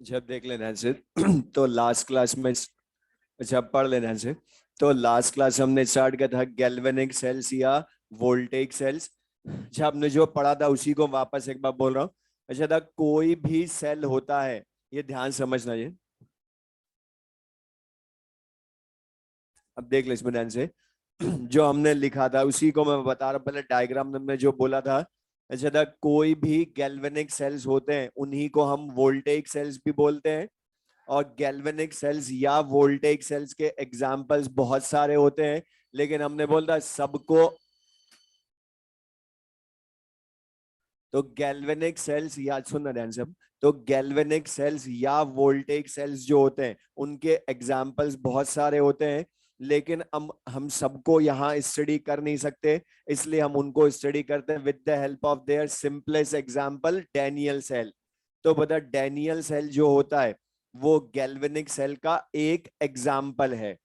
जब देख लेना से तो लास्ट क्लास में जब पढ़ लेना से तो लास्ट क्लास हमने स्टार्ट किया था गैल्वेनिक सेल्स या वोल्टेज सेल्स। जब हमने जो पढ़ा था उसी को वापस एक बार बोल रहा हूँ। अच्छा था, कोई भी सेल होता है, ये ध्यान समझना ये। अब देख लो इसमें ध्यान से जो हमने लिखा था उसी को मैं बता रहा हूँ। पहले डायग्राम में जो बोला था, अच्छा था, कोई भी गैल्वेनिक सेल्स होते हैं उन्हीं को हम वोल्टेज सेल्स भी बोलते हैं। और गैल्वेनिक सेल्स या वोल्टेज सेल्स के एग्जाम्पल्स बहुत सारे होते हैं, लेकिन हमने बोला सबको। तो गैल्वेनिक सेल्स याद सुनना ध्यान से अब। तो गैल्वेनिक सेल्स या वोल्टेज सेल्स जो होते हैं उनके एग्जाम्पल्स बहुत सारे होते हैं, लेकिन हम सबको यहाँ स्टडी कर नहीं सकते। इसलिए हम उनको स्टडी करते हैं with the help of their simplest example, Daniell cell. तो बता, डैनियल सेल जो होता है वो गैल्वेनिक सेल का एक एग्जाम्पल है।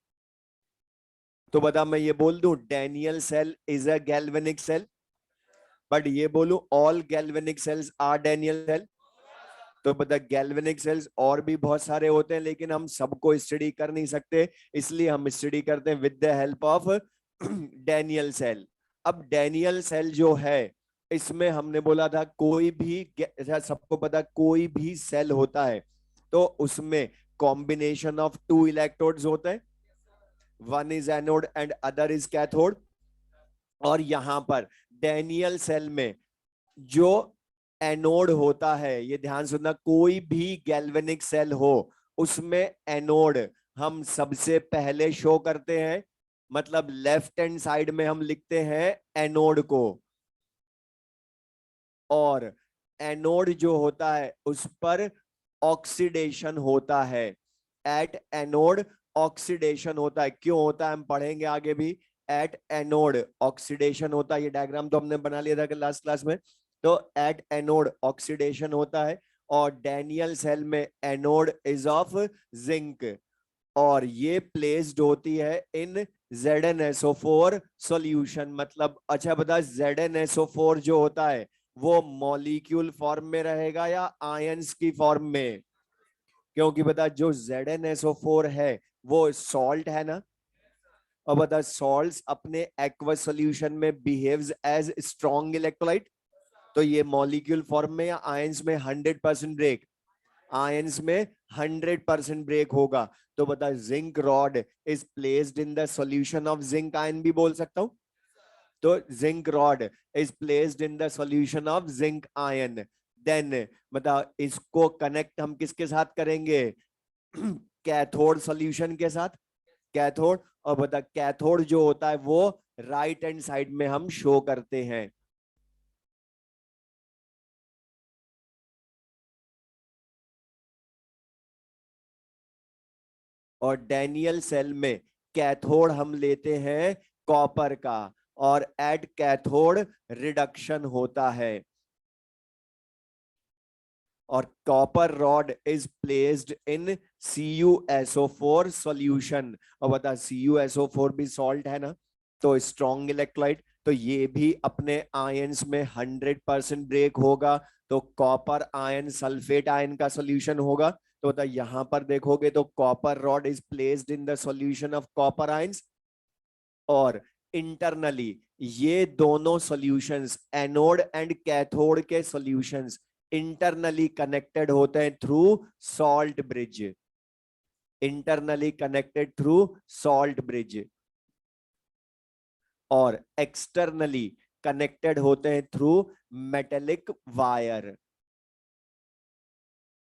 तो बता, मैं ये बोल दूं Daniell cell is a galvanic cell, but ये बोलूं all galvanic cells are Daniell cell. तो बता, गैल्वेनिक सेल्स और भी बहुत सारे होते हैं, लेकिन हम सबको स्टडी कर नहीं सकते। इसलिए हम स्टडी करते हैं with the help of Daniell cell. अब डैनियल सेल जो है, इसमें हमने बोला था कोई भी सबको पता कोई भी सेल होता है तो उसमें कॉम्बिनेशन ऑफ टू इलेक्ट्रोड्स होते हैं। One is anode and other is cathode. और यहां पर डैनियल सेल में जो एनोड होता है, ये ध्यान सुनना, कोई भी गैल्वेनिक सेल हो उसमें एनोड हम सबसे पहले शो करते हैं। मतलब लेफ्ट हैंड साइड में हम लिखते हैं एनोड को। और एनोड जो होता है उस पर ऑक्सीडेशन होता है। एट एनोड ऑक्सीडेशन होता है। क्यों होता है हम पढ़ेंगे आगे भी। एट एनोड ऑक्सीडेशन होता है, ये डायग्राम तो हमने बना लिया था लास्ट क्लास में। तो एट एनोड ऑक्सीडेशन होता है। और डैनियल सेल में एनोड इज ऑफ जिंक। और ये प्लेस्ड होती है इन ZnSO4 सॉल्यूशन। मतलब अच्छा बता, ZnSO4 जो होता है वो मॉलिक्यूल फॉर्म में रहेगा या आयंस की फॉर्म में। क्योंकि बता, जो ZnSO4 है वो सॉल्ट है ना। और बता, सॉल्ट्स अपने एक्वस सॉल्यूशन में बिहेव्स एज स्ट्रॉन्ग इलेक्ट्रोलाइट। तो ये मॉलिक्यूल फॉर्म में या आयंस में 100% ब्रेक। आयंस में 100% ब्रेक होगा। तो बता, zinc rod is placed in the solution of zinc ion भी बोल सकता हूं। तो zinc rod is placed in the solution of zinc ion. Then बता, इसको कनेक्ट हम किसके साथ करेंगे? कैथोड सॉल्यूशन के साथ। कैथोड। और बता, कैथोड जो होता है वो राइट हैंड साइड में हम शो करते हैं। और डैनियल सेल में कैथोड हम लेते हैं कॉपर का। और एट कैथोड रिडक्शन होता है। और copper rod is placed in CuSO4 solution. और बता, CuSO4 भी सॉल्ट है ना। तो स्ट्रॉन्ग इलेक्ट्रोलाइट, तो ये भी अपने आयंस में 100% ब्रेक होगा। तो कॉपर आयन सल्फेट आयन का सॉल्यूशन होगा। तो बता, यहां पर देखोगे तो copper rod is placed in the solution of copper ions. और इंटरनली ये दोनों सॉल्यूशंस, एनोड एंड कैथोड के सॉल्यूशंस, इंटरनली कनेक्टेड होते हैं through salt bridge. Internally connected through salt bridge. और एक्सटर्नली कनेक्टेड होते हैं through metallic wire.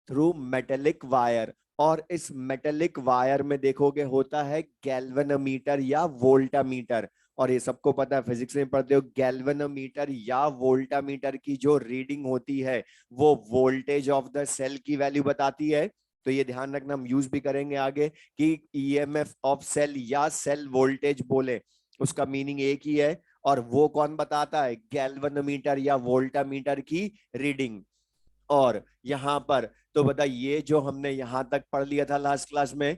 Through metallic wire. और इस मेटेलिक वायर में देखोगे होता है गैल्वेनोमीटर या वोल्टामीटर। और ये सबको पता है, फिजिक्स में पढ़ते हो, गैल्वेनोमीटर या वोल्टामीटर की जो रीडिंग होती है वो वोल्टेज ऑफ द सेल की वैल्यू बताती है। तो ये ध्यान रखना, हम यूज भी करेंगे आगे कि EMF ऑफ सेल या सेल वोल्टेज बोले उसका मीनिंग एक ही है। और वो कौन बताता है? गैल्वेनोमीटर या वोल्टामीटर की रीडिंग। और यहां पर तो बता, ये जो हमने यहां तक पढ़ लिया था लास्ट क्लास में।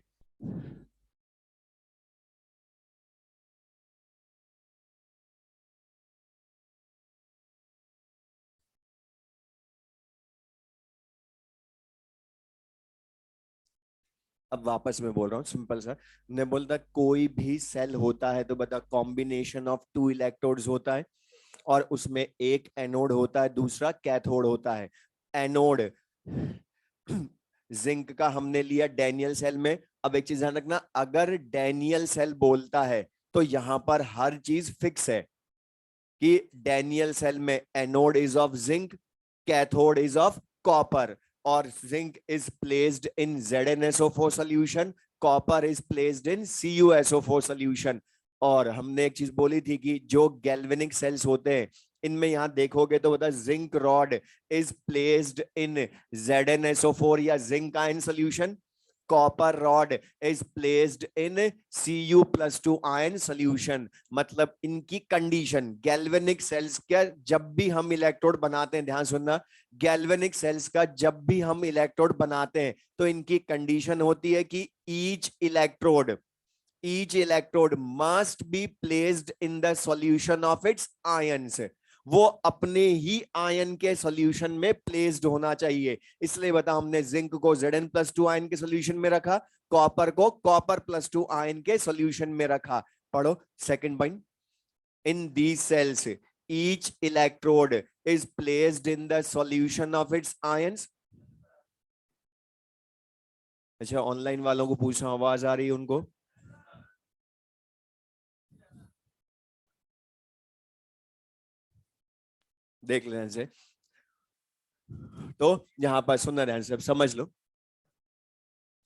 अब वापस मैं बोल रहा हूँ सिंपल सा, ने बोलता कोई भी सेल होता है तो बता कॉम्बिनेशन ऑफ टू इलेक्ट्रोड्स होता है, और उसमें एक एनोड होता है, दूसरा कैथोड होता है। एनोड जिंक का हमने लिया डैनियल सेल में। अब एक चीज ध्यान रखना, अगर डैनियल सेल बोलता है तो यहां पर हर चीज फिक्स है कि डैनियल सेल में anode is of zinc, cathode is of copper, और zinc is placed in ZnSO4 solution, copper is placed in CuSO4 solution. और हमने एक चीज बोली थी कि जो गैल्वेनिक सेल्स होते हैं इनमें यहां देखोगे तो बता zinc rod is placed in ZnSO4 या zinc ion solution, copper rod is placed in Cu+2 ion solution. मतलब इनकी कंडीशन गैल्वेनिक सेल्स का जब भी हम इलेक्ट्रोड बनाते हैं, ध्यान सुनना, गैल्वेनिक सेल्स का जब भी हम इलेक्ट्रोड बनाते हैं तो इनकी कंडीशन होती है कि each electrode must be placed in the solution of its ions। वो अपने ही आयन के सॉल्यूशन में प्लेस्ड होना चाहिए। इसलिए बता हमने जिंक को Zn+2 आयन के सॉल्यूशन में रखा, कॉपर को copper+2 आयन के सॉल्यूशन में रखा। पढ़ो second point, in these cells each electrode is placed in the solution of its ions। अच्छा ऑनलाइन वालों को पूछ रहा हूं, आवाज आ रही है उनको? देख लेने से। तो यहां पर सुनना ध्यान से, समझ लो।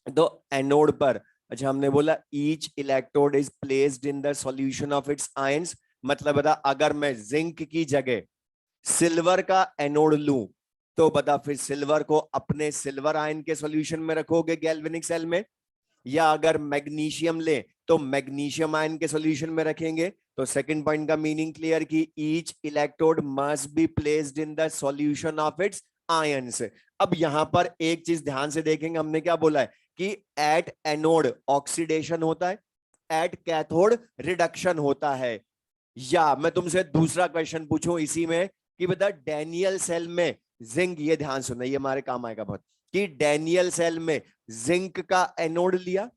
तो एनोड पर, अच्छा हमने बोला each electrode is placed in the solution of its ions. मतलब बता अगर मैं जिंक की जगह सिल्वर का एनोड लूं तो बता फिर सिल्वर को अपने सिल्वर आयन के सॉल्यूशन में रखोगे गैल्वेनिक सेल में, या अगर मैग्नीशियम ले तो मैग्नीशियम आयन के सॉल्यूशन में रखेंगे। तो सेकंड पॉइंट का मीनिंग क्लियर कि each electrode must be placed in the solution of its ions. अब यहां पर एक चीज ध्यान से देखेंगे, हमने क्या बोला है कि एट एनोड ऑक्सीडेशन होता है, एट कैथोड रिडक्शन होता है। या मैं तुमसे दूसरा क्वेश्चन पूछूं इसी में कि बता डैनियल सेल में जिंक, ये ध्यान सुनना ये हमारे काम आएगा बहुत, कि डैनियल सेल में जिंक का एनोड लिया,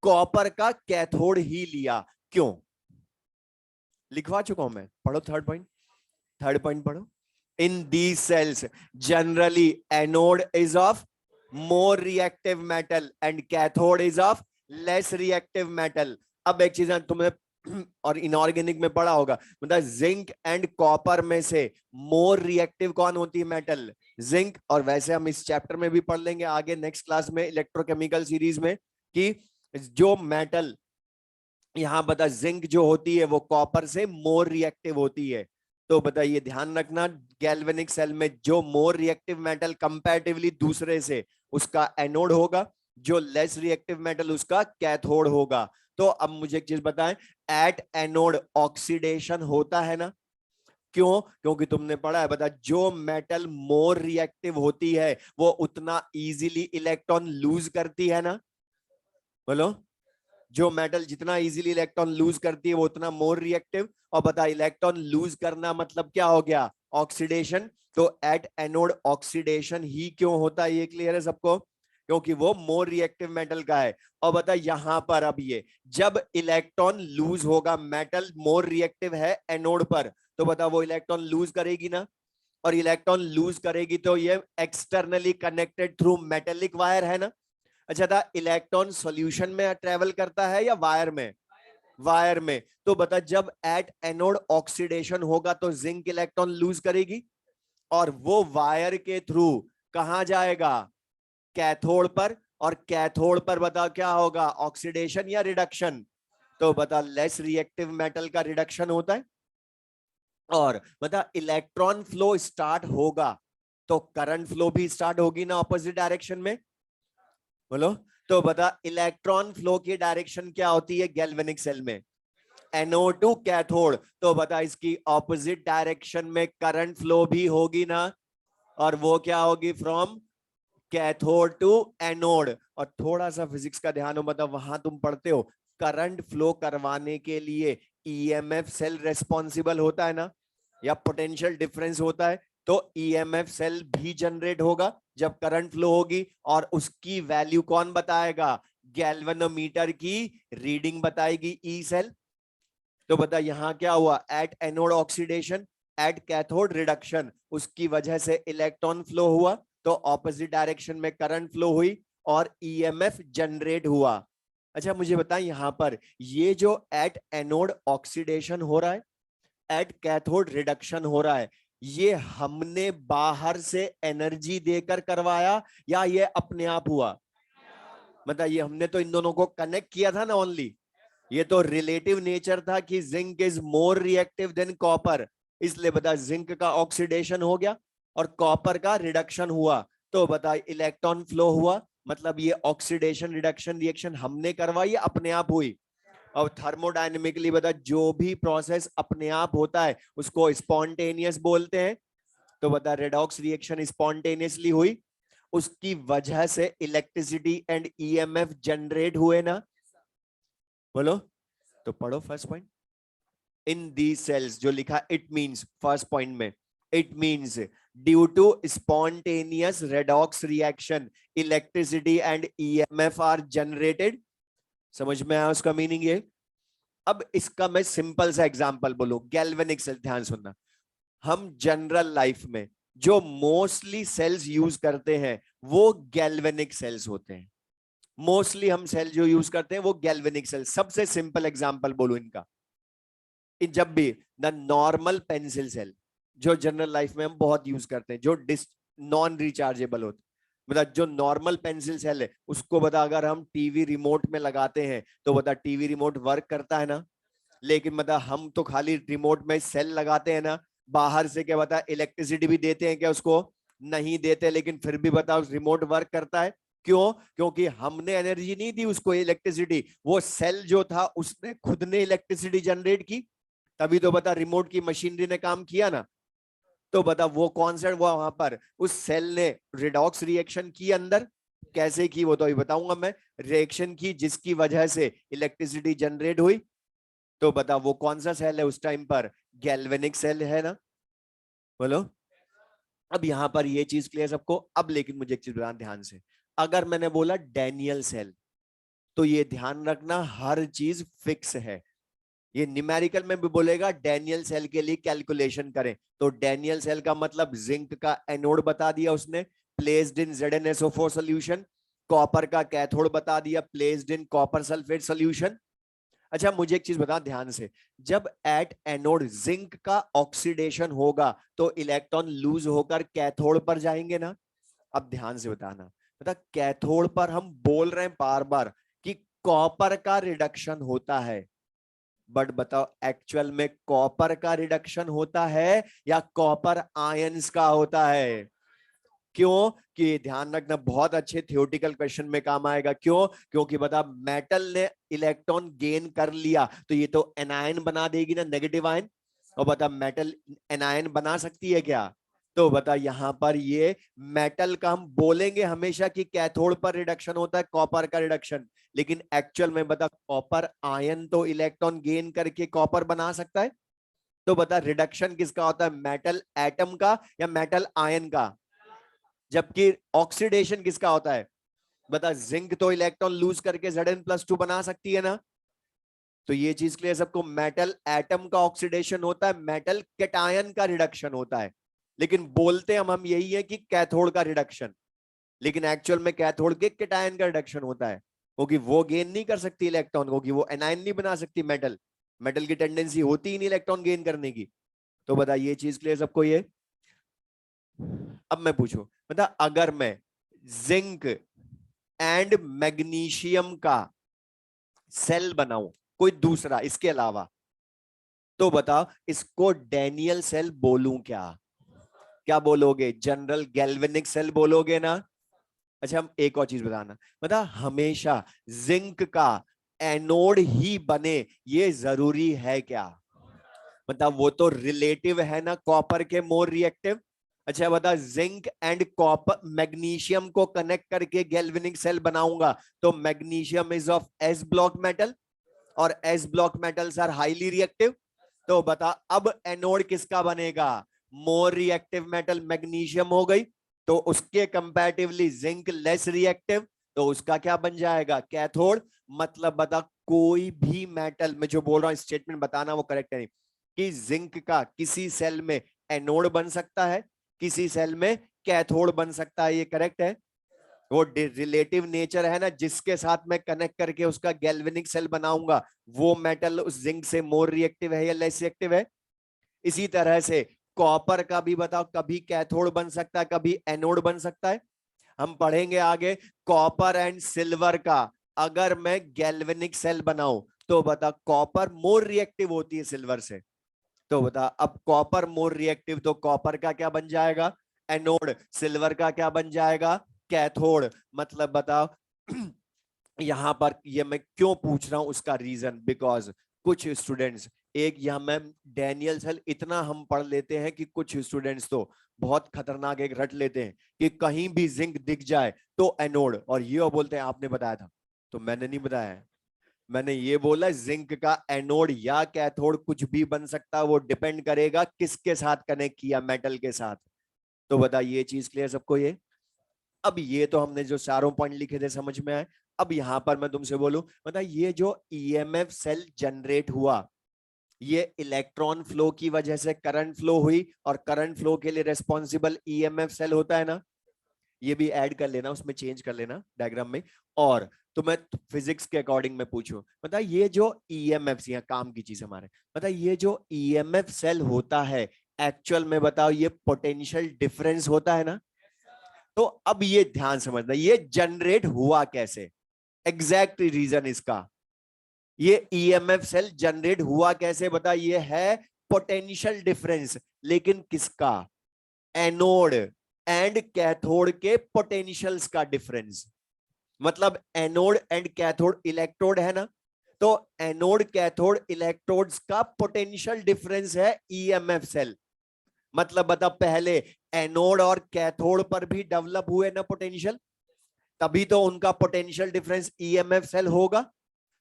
कॉपर का कैथोड ही लिया, क्यों? लिखवा चुका हूं मैं, पढ़ो थर्ड पॉइंट। थर्ड पॉइंट पढ़ो, in these cells generally anode is of more reactive metal and cathode is of less reactive metal. अब एक चीज तुम्हें और इनऑर्गेनिक में पढ़ा होगा, मतलब जिंक एंड कॉपर में से मोर रिएक्टिव कौन होती है मेटल? जिंक। और वैसे हम इस चैप्टर में भी पढ़ लेंगे आगे नेक्स्ट क्लास में इलेक्ट्रोकेमिकल सीरीज में कि जो मेटल यहां बता जिंक जो होती है वो कॉपर से मोर रिएक्टिव होती है। तो बताइए ध्यान रखना, गैल्वेनिक सेल में जो मोर रिएक्टिव मेटल कंपैरेटिवली दूसरे से उसका एनोड होगा, जो लेस रिएक्टिव मेटल उसका कैथोड होगा। तो अब मुझे एक चीज बताएं, एट एनोड ऑक्सीडेशन होता है ना? क्यों? क्योंकि तुमने पढ़ा है, बता जो मेटल मोर रिएक्टिव होती है वो उतना इजीली इलेक्ट्रॉन लूज करती है ना? बोलो। जो मेटल जितना इजीली इलेक्ट्रॉन लूज करती है वो उतना मोर रिएक्टिव। और बता इलेक्ट्रॉन लूज करना मतलब क्या हो गया? ऑक्सीडेशन। तो एट एनोड ऑक्सीडेशन ही क्यों होता है, ये क्लियर है सबको? क्योंकि वो मोर रिएक्टिव मेटल का है। और बता यहां पर अब ये जब इलेक्ट्रॉन लूज होगा, मेटल मोर रिएक्टिव है एनोड पर, तो बता वो इलेक्ट्रॉन लूज करेगी ना? और इलेक्ट्रॉन लूज करेगी तो ये externally connected through metallic wire है ना? अच्छा था, इलेक्ट्रॉन सॉल्यूशन में ट्रेवल करता है या वायर में? वायर में। तो बता जब एट एनोड ऑक्सीडेशन होगा तो जिंक इलेक्ट्रॉन लूज करेगी, और वो वायर के थ्रू कहां जाएगा? कैथोड पर। और कैथोड पर बता क्या होगा, ऑक्सीडेशन या रिडक्शन? तो बता लेस रिएक्टिव मेटल का रिडक्शन होता है। और बता इलेक्ट्रॉन फ्लो स्टार्ट होगा तो करंट फ्लो भी स्टार्ट होगी ना ऑपोजिट डायरेक्शन में? बोलो। तो बता इलेक्ट्रॉन फ्लो की डायरेक्शन क्या होती है गैल्वेनिक सेल में? Anode to cathode. तो बता इसकी ऑपोजिट डायरेक्शन में करंट फ्लो भी होगी ना? और वो क्या होगी? From cathode to anode. और थोड़ा सा फिजिक्स का ध्यान हो, मतलब वहां तुम पढ़ते हो करंट फ्लो करवाने के लिए ईएमएफ सेल रेस्पॉन्सिबल होता है ना, या पोटेंशियल डिफरेंस होता है? तो ईएमएफ सेल भी जनरेट होगा जब करंट फ्लो होगी, और उसकी वैल्यू कौन बताएगा? गैल्वेनोमीटर की रीडिंग बताएगी ई सेल। तो बता यहां क्या हुआ? Eight anode oxidation, eight cathode reduction, उसकी वजह से इलेक्ट्रॉन फ्लो हुआ, तो ऑपोजिट डायरेक्शन में करंट फ्लो हुई और ईएमएफ जनरेट हुआ। अच्छा मुझे बताएं यहां पर ये जो एट एनोड ऑक्सीडेशन हो रहा है, एट कैथोड रिडक्शन हो रहा है, ये हमने बाहर से एनर्जी देकर करवाया या ये अपने आप हुआ? मतलब ये हमने तो इन दोनों को कनेक्ट किया था ना ओनली। ये तो रिलेटिव नेचर था कि zinc is more reactive than copper, इसलिए बता जिंक का ऑक्सीडेशन हो गया और कॉपर का रिडक्शन हुआ। तो बता इलेक्ट्रॉन फ्लो हुआ, मतलब ये ऑक्सीडेशन रिडक्शन रिएक्शन हमने करवाई, अपने आप हुई। और थर्मोडायनेमिकली बता जो भी प्रोसेस अपने आप होता है उसको स्पॉन्टेनियस बोलते हैं। तो बता रेडॉक्स रिएक्शन स्पॉन्टेनियसली हुई, उसकी वजह से इलेक्ट्रिसिटी एंड ईएमएफ जनरेट हुए ना? बोलो। तो पढ़ो first point. In the cells जो लिखा इट मींस, फर्स्ट पॉइंट में it means due to spontaneous redox reaction electricity and EMF are generated. समझ में आया उसका मीनिंग ये? अब इसका मैं सिंपल सा एग्जांपल बोलूं, गैल्वेनिक सेल, ध्यान सुनना। हम जनरल लाइफ में जो मोस्टली सेल्स यूज करते हैं वो गैल्वेनिक सेल्स होते हैं। मोस्टली हम सेल जो यूज करते हैं वो गैल्वेनिक सेल। सबसे सिंपल एग्जांपल बोलूं इनका, जब भी द नॉर्मल पेंसिल सेल जो जनरल लाइफ में हम बहुत यूज करते हैं, जो नॉन रिचार्जेबल होते, मतलब जो नॉर्मल पेंसिल सेल है उसको बता अगर हम टीवी रिमोट में लगाते हैं तो बता टीवी रिमोट वर्क करता है ना? लेकिन बता हम तो खाली रिमोट में सेल लगाते हैं ना, बाहर से क्या बता इलेक्ट्रिसिटी भी देते हैं क्या उसको? नहीं देते, लेकिन फिर भी बताओ रिमोट वर्क करता है। क्यों? क्योंकि हमने एनर्जी नहीं दी उसको इलेक्ट्रिसिटी, वो सेल जो था उसने खुद ने इलेक्ट्रिसिटी जनरेट की, तभी तो बता रिमोट की मशीनरी ने काम किया ना। तो बता वो कौन सा हुआ वहां पर? उस सेल ने रिडॉक्स रिएक्शन की अंदर, कैसे की वो तो अभी बताऊंगा मैं। रिएक्शन की जिसकी वजह से इलेक्ट्रिसिटी जनरेट हुई। तो बता वो कौन सा सेल है उस टाइम पर? गैल्वेनिक सेल है ना? बोलो। अब यहां पर ये चीज क्लियर सबको? अब लेकिन मुझे एक चीज बताना ध्यान से, अगर मैंने बोला डैनियल सेल तो ये ध्यान रखना हर चीज फिक्स है। ये न्यूमेरिकल में भी बोलेगा डैनियल सेल के लिए कैलकुलेशन करें, तो डैनियल सेल का मतलब जिंक का एनोड बता दिया उसने, placed in ZnSO4 solution. Copper का कैथोड बता दिया, placed in copper sulphate solution. अच्छा मुझे एक चीज बता ध्यान से, जब एट एनोड जिंक का ऑक्सीडेशन होगा तो इलेक्ट्रॉन लूज होकर कैथोड पर जाएंगे ना? अब ध्यान से बताना, बता कैथोड पर हम बोल रहे हैं बार बार कि कॉपर का रिडक्शन होता है, बट बताओ एक्चुअल में कॉपर का रिडक्शन होता है या कॉपर आयंस का होता है? क्यों? कि ध्यान रखना बहुत अच्छे थियोरेटिकल क्वेश्चन में काम आएगा। क्यों? क्योंकि बता मेटल ने इलेक्ट्रॉन गेन कर लिया तो ये तो एनायन बना देगी ना, नेगेटिव आयन। और बता मेटल एनायन बना सकती है क्या? तो बता यहां पर ये मेटल का हम बोलेंगे हमेशा कि कैथोड पर रिडक्शन होता है कॉपर का रिडक्शन, लेकिन एक्चुअल में बता कॉपर आयन तो इलेक्ट्रॉन गेन करके कॉपर बना सकता है। तो बता रिडक्शन किसका होता है, मेटल एटम का या मेटल आयन का? जबकि ऑक्सीडेशन किसका होता है? बता जिंक तो इलेक्ट्रॉन लूज करके Zn+2 बना सकती है ना? तो ये चीज क्लियर सबको, मेटल एटम का ऑक्सीडेशन होता है, मेटल कैटायन का रिडक्शन होता है। लेकिन बोलते हम यही है कि कैथोड का रिडक्शन, लेकिन एक्चुअल में कैथोड के कैटायन का रिडक्शन होता है, क्योंकि वो गेन नहीं कर सकती इलेक्ट्रॉन, क्योंकि वो एनायन नहीं बना सकती मेटल, मेटल की टेंडेंसी होती ही नहीं इलेक्ट्रॉन गेन करने की। तो बता ये चीज क्लियर सबको ये? अब मैं पूछूं, बता अगर मैं जिंक एंड मैग्नीशियम का सेल बनाऊं कोई दूसरा इसके अलावा, तो बता इसको डैनियल सेल बोलूं क्या? क्या बोलोगे? जनरल गैल्वेनिक सेल बोलोगे ना? अच्छा हम एक और चीज बताना, बता हमेशा जिंक का एनोड ही बने ये जरूरी है क्या? मतलब वो तो रिलेटिव है ना कॉपर के मोर रिएक्टिव। अच्छा बता जिंक एंड कॉपर मैग्नीशियम को कनेक्ट करके गैल्वेनिक सेल बनाऊंगा तो magnesium is of s block metal और s block metals are highly reactive. तो बता अब एनोड किसका बनेगा? मोर रिएक्टिव मेटल मैग्नीशियम हो गई, तो उसके कंपैरेटिवली जिंक लेस रिएक्टिव, तो उसका क्या बन जाएगा, कैथोड। मतलब बता, कोई भी मेटल में जो बोल रहा हूं स्टेटमेंट बताना वो करेक्ट है नहीं, कि जिंक का किसी सेल में एनोड बन सकता है, किसी सेल में कैथोड बन सकता है, ये करेक्ट है। वो रिलेटिव नेचर है ना, जिसके साथ मैं कनेक्ट करके उसका गैल्वेनिक सेल बनाऊंगा, वो मेटल उस जिंक से मोर रिएक्टिव है या लेस रिएक्टिव है। इसी तरह से कॉपर का भी बताओ, कभी कैथोड बन सकता है, कभी एनोड बन सकता है। हम पढ़ेंगे आगे कॉपर एंड सिल्वर का, अगर मैं गैल्वेनिक सेल बनाऊं तो बता, कॉपर मोर रिएक्टिव होती है सिल्वर से, तो बता अब कॉपर मोर रिएक्टिव, तो कॉपर का क्या बन जाएगा, एनोड, सिल्वर का क्या बन जाएगा, कैथोड। मतलब बताओ यहां पर ये मैं क्यों पूछ रहा हूं, उसका रीजन, बिकॉज कुछ स्टूडेंट्स, एक यहां मैम डैनियल सेल इतना हम पढ़ लेते हैं कि कुछ स्टूडेंट्स तो बहुत खतरनाक एक रट लेते हैं कि कहीं भी जिंक दिख जाए तो एनोड, और ये बोलते हैं आपने बताया था, तो मैंने नहीं बताया है। मैंने ये बोला जिंक का एनोड या कैथोड कुछ भी बन सकता है, वो डिपेंड करेगा किसके साथ कनेक्ट किया, मेटल के साथ। तो बता ये चीज क्लियर सबको ये। अब ये तो हमने जो चारों पॉइंट लिखे थे समझ में आए। अब यहां पर मैं तुमसे बोलूं, बता ये जो ईएमएफ सेल जनरेट हुआ, ये इलेक्ट्रॉन फ्लो की वजह से करंट फ्लो हुई, और करंट फ्लो के लिए रेस्पॉन्सिबल ईएमएफ सेल होता है ना, ये भी ऐड कर लेना, उसमें चेंज कर लेना डायग्राम में। और तो मैं फिजिक्स के अकॉर्डिंग में पूछूं, बता ये जो ईएमएफ, यहाँ काम की चीज हमारे, बता ये जो ईएमएफ सेल होता है, एक्चुअल में बताओ ये पोटेंशियल डिफरेंस होता है ना। तो अब ये ध्यान समझना, ये जनरेट हुआ कैसे, एग्जैक्ट रीजन इसका, ये ईएमएफ सेल जनरेट हुआ कैसे, बता ये है पोटेंशियल डिफरेंस, लेकिन किसका, एनोड एंड कैथोड के पोटेंशियल्स का डिफरेंस। मतलब एनोड एंड कैथोड इलेक्ट्रोड है ना, तो एनोड कैथोड इलेक्ट्रोड्स का पोटेंशियल डिफरेंस है ईएमएफ सेल। मतलब बता, पहले एनोड और कैथोड पर भी डेवलप हुए ना पोटेंशियल, तभी तो उनका पोटेंशियल डिफरेंस ईएमएफ सेल होगा।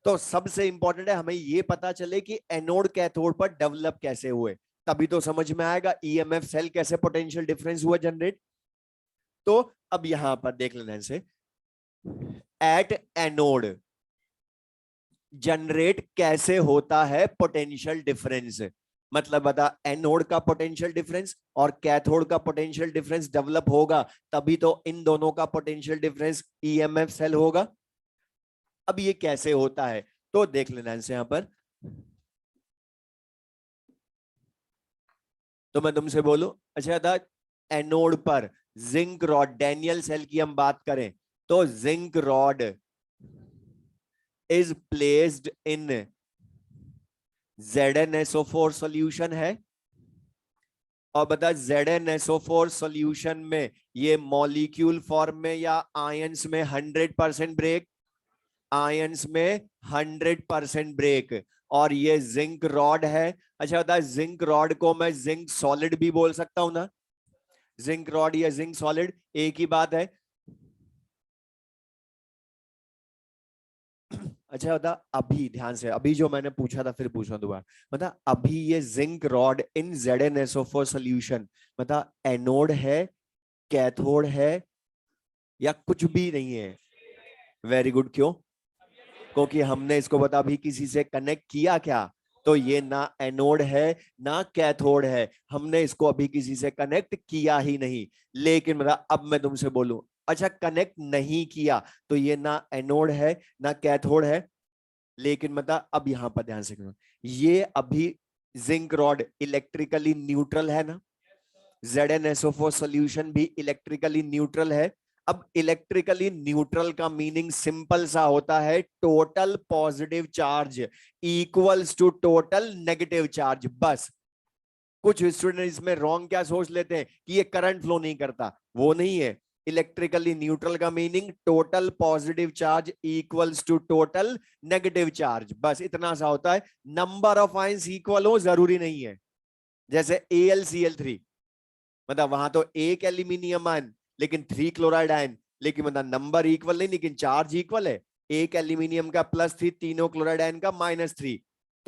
तो सबसे इंपॉर्टेंट है हमें ये पता चले कि एनोड कैथोड पर डेवलप कैसे हुए, तभी तो समझ में आएगा ईएमएफ सेल कैसे पोटेंशियल डिफरेंस हुआ जनरेट। तो अब यहां पर देख लेना इसे, एट एनोड जनरेट कैसे होता है पोटेंशियल डिफरेंस। मतलब बता, एनोड का पोटेंशियल डिफरेंस और कैथोड का पोटेंशियल डिफरेंस डेवलप होगा, तभी तो इन दोनों का पोटेंशियल डिफरेंस ईएमएफ सेल होगा। अब ये कैसे होता है, तो देख लेना इनसे यहां पर। तो मैं तुमसे बोलूं, अच्छा था, एनोड पर जिंक रॉड, डैनियल सेल की हम बात करें तो zinc rod is placed in ZnSO4 solution है, और बता ZnSO4 सॉल्यूशन में ये मॉलिक्यूल फॉर्म में या आयंस में 100% ब्रेक, आयंस में 100% ब्रेक, और ये जिंक रॉड है। अच्छा बता, जिंक रॉड को मैं जिंक सॉलिड भी बोल सकता हूं ना, जिंक रॉड या जिंक सॉलिड एक ही बात है। अच्छा बता, अभी ध्यान से, अभी जो मैंने पूछा था फिर पूछना दोबारा, बता अभी ये zinc rod in ZnSO4 solution, बता एनोड है, कैथोड है, या कुछ भी नहीं है। वेरी गुड, क्यों, क्योंकि हमने इसको बता अभी किसी से कनेक्ट किया क्या, तो ये ना एनोड है ना कैथोड है, हमने इसको अभी किसी से कनेक्ट किया ही नहीं। लेकिन बता, अब मैं तुमसे बोलूं, अच्छा कनेक्ट नहीं किया तो ये ना एनोड है ना कैथोड है, लेकिन मतलब अब यहां पर ध्यान से सुनो, ये अभी जिंक रॉड इलेक्ट्रिकली न्यूट्रल है ना, ZnSO4 सॉल्यूशन भी इलेक्ट्रिकली न्यूट्रल है। अब इलेक्ट्रिकली न्यूट्रल का मीनिंग सिंपल सा होता है, total positive charge equals to total negative charge, बस। कुछ स्टूडेंट इसमें रॉन्ग क्या सोच लेते हैं कि ये करंट फ्लो नहीं करता, वो नहीं है। इलेक्ट्रिकली न्यूट्रल का meaning total positive charge equals to total negative charge, बस इतना सा होता है। नंबर ऑफ आयंस इक्वल हो जरूरी नहीं है, जैसे AlCl3, मतलब वहां तो एक एल्यूमिनियम आयन लेकिन 3 क्लोराइड आयन, लेकिन मतलब नंबर इक्वल नहीं लेकिन चार्ज इक्वल है। एक एल्यूमिनियम का +3, तीनों क्लोराइड आयन का -3,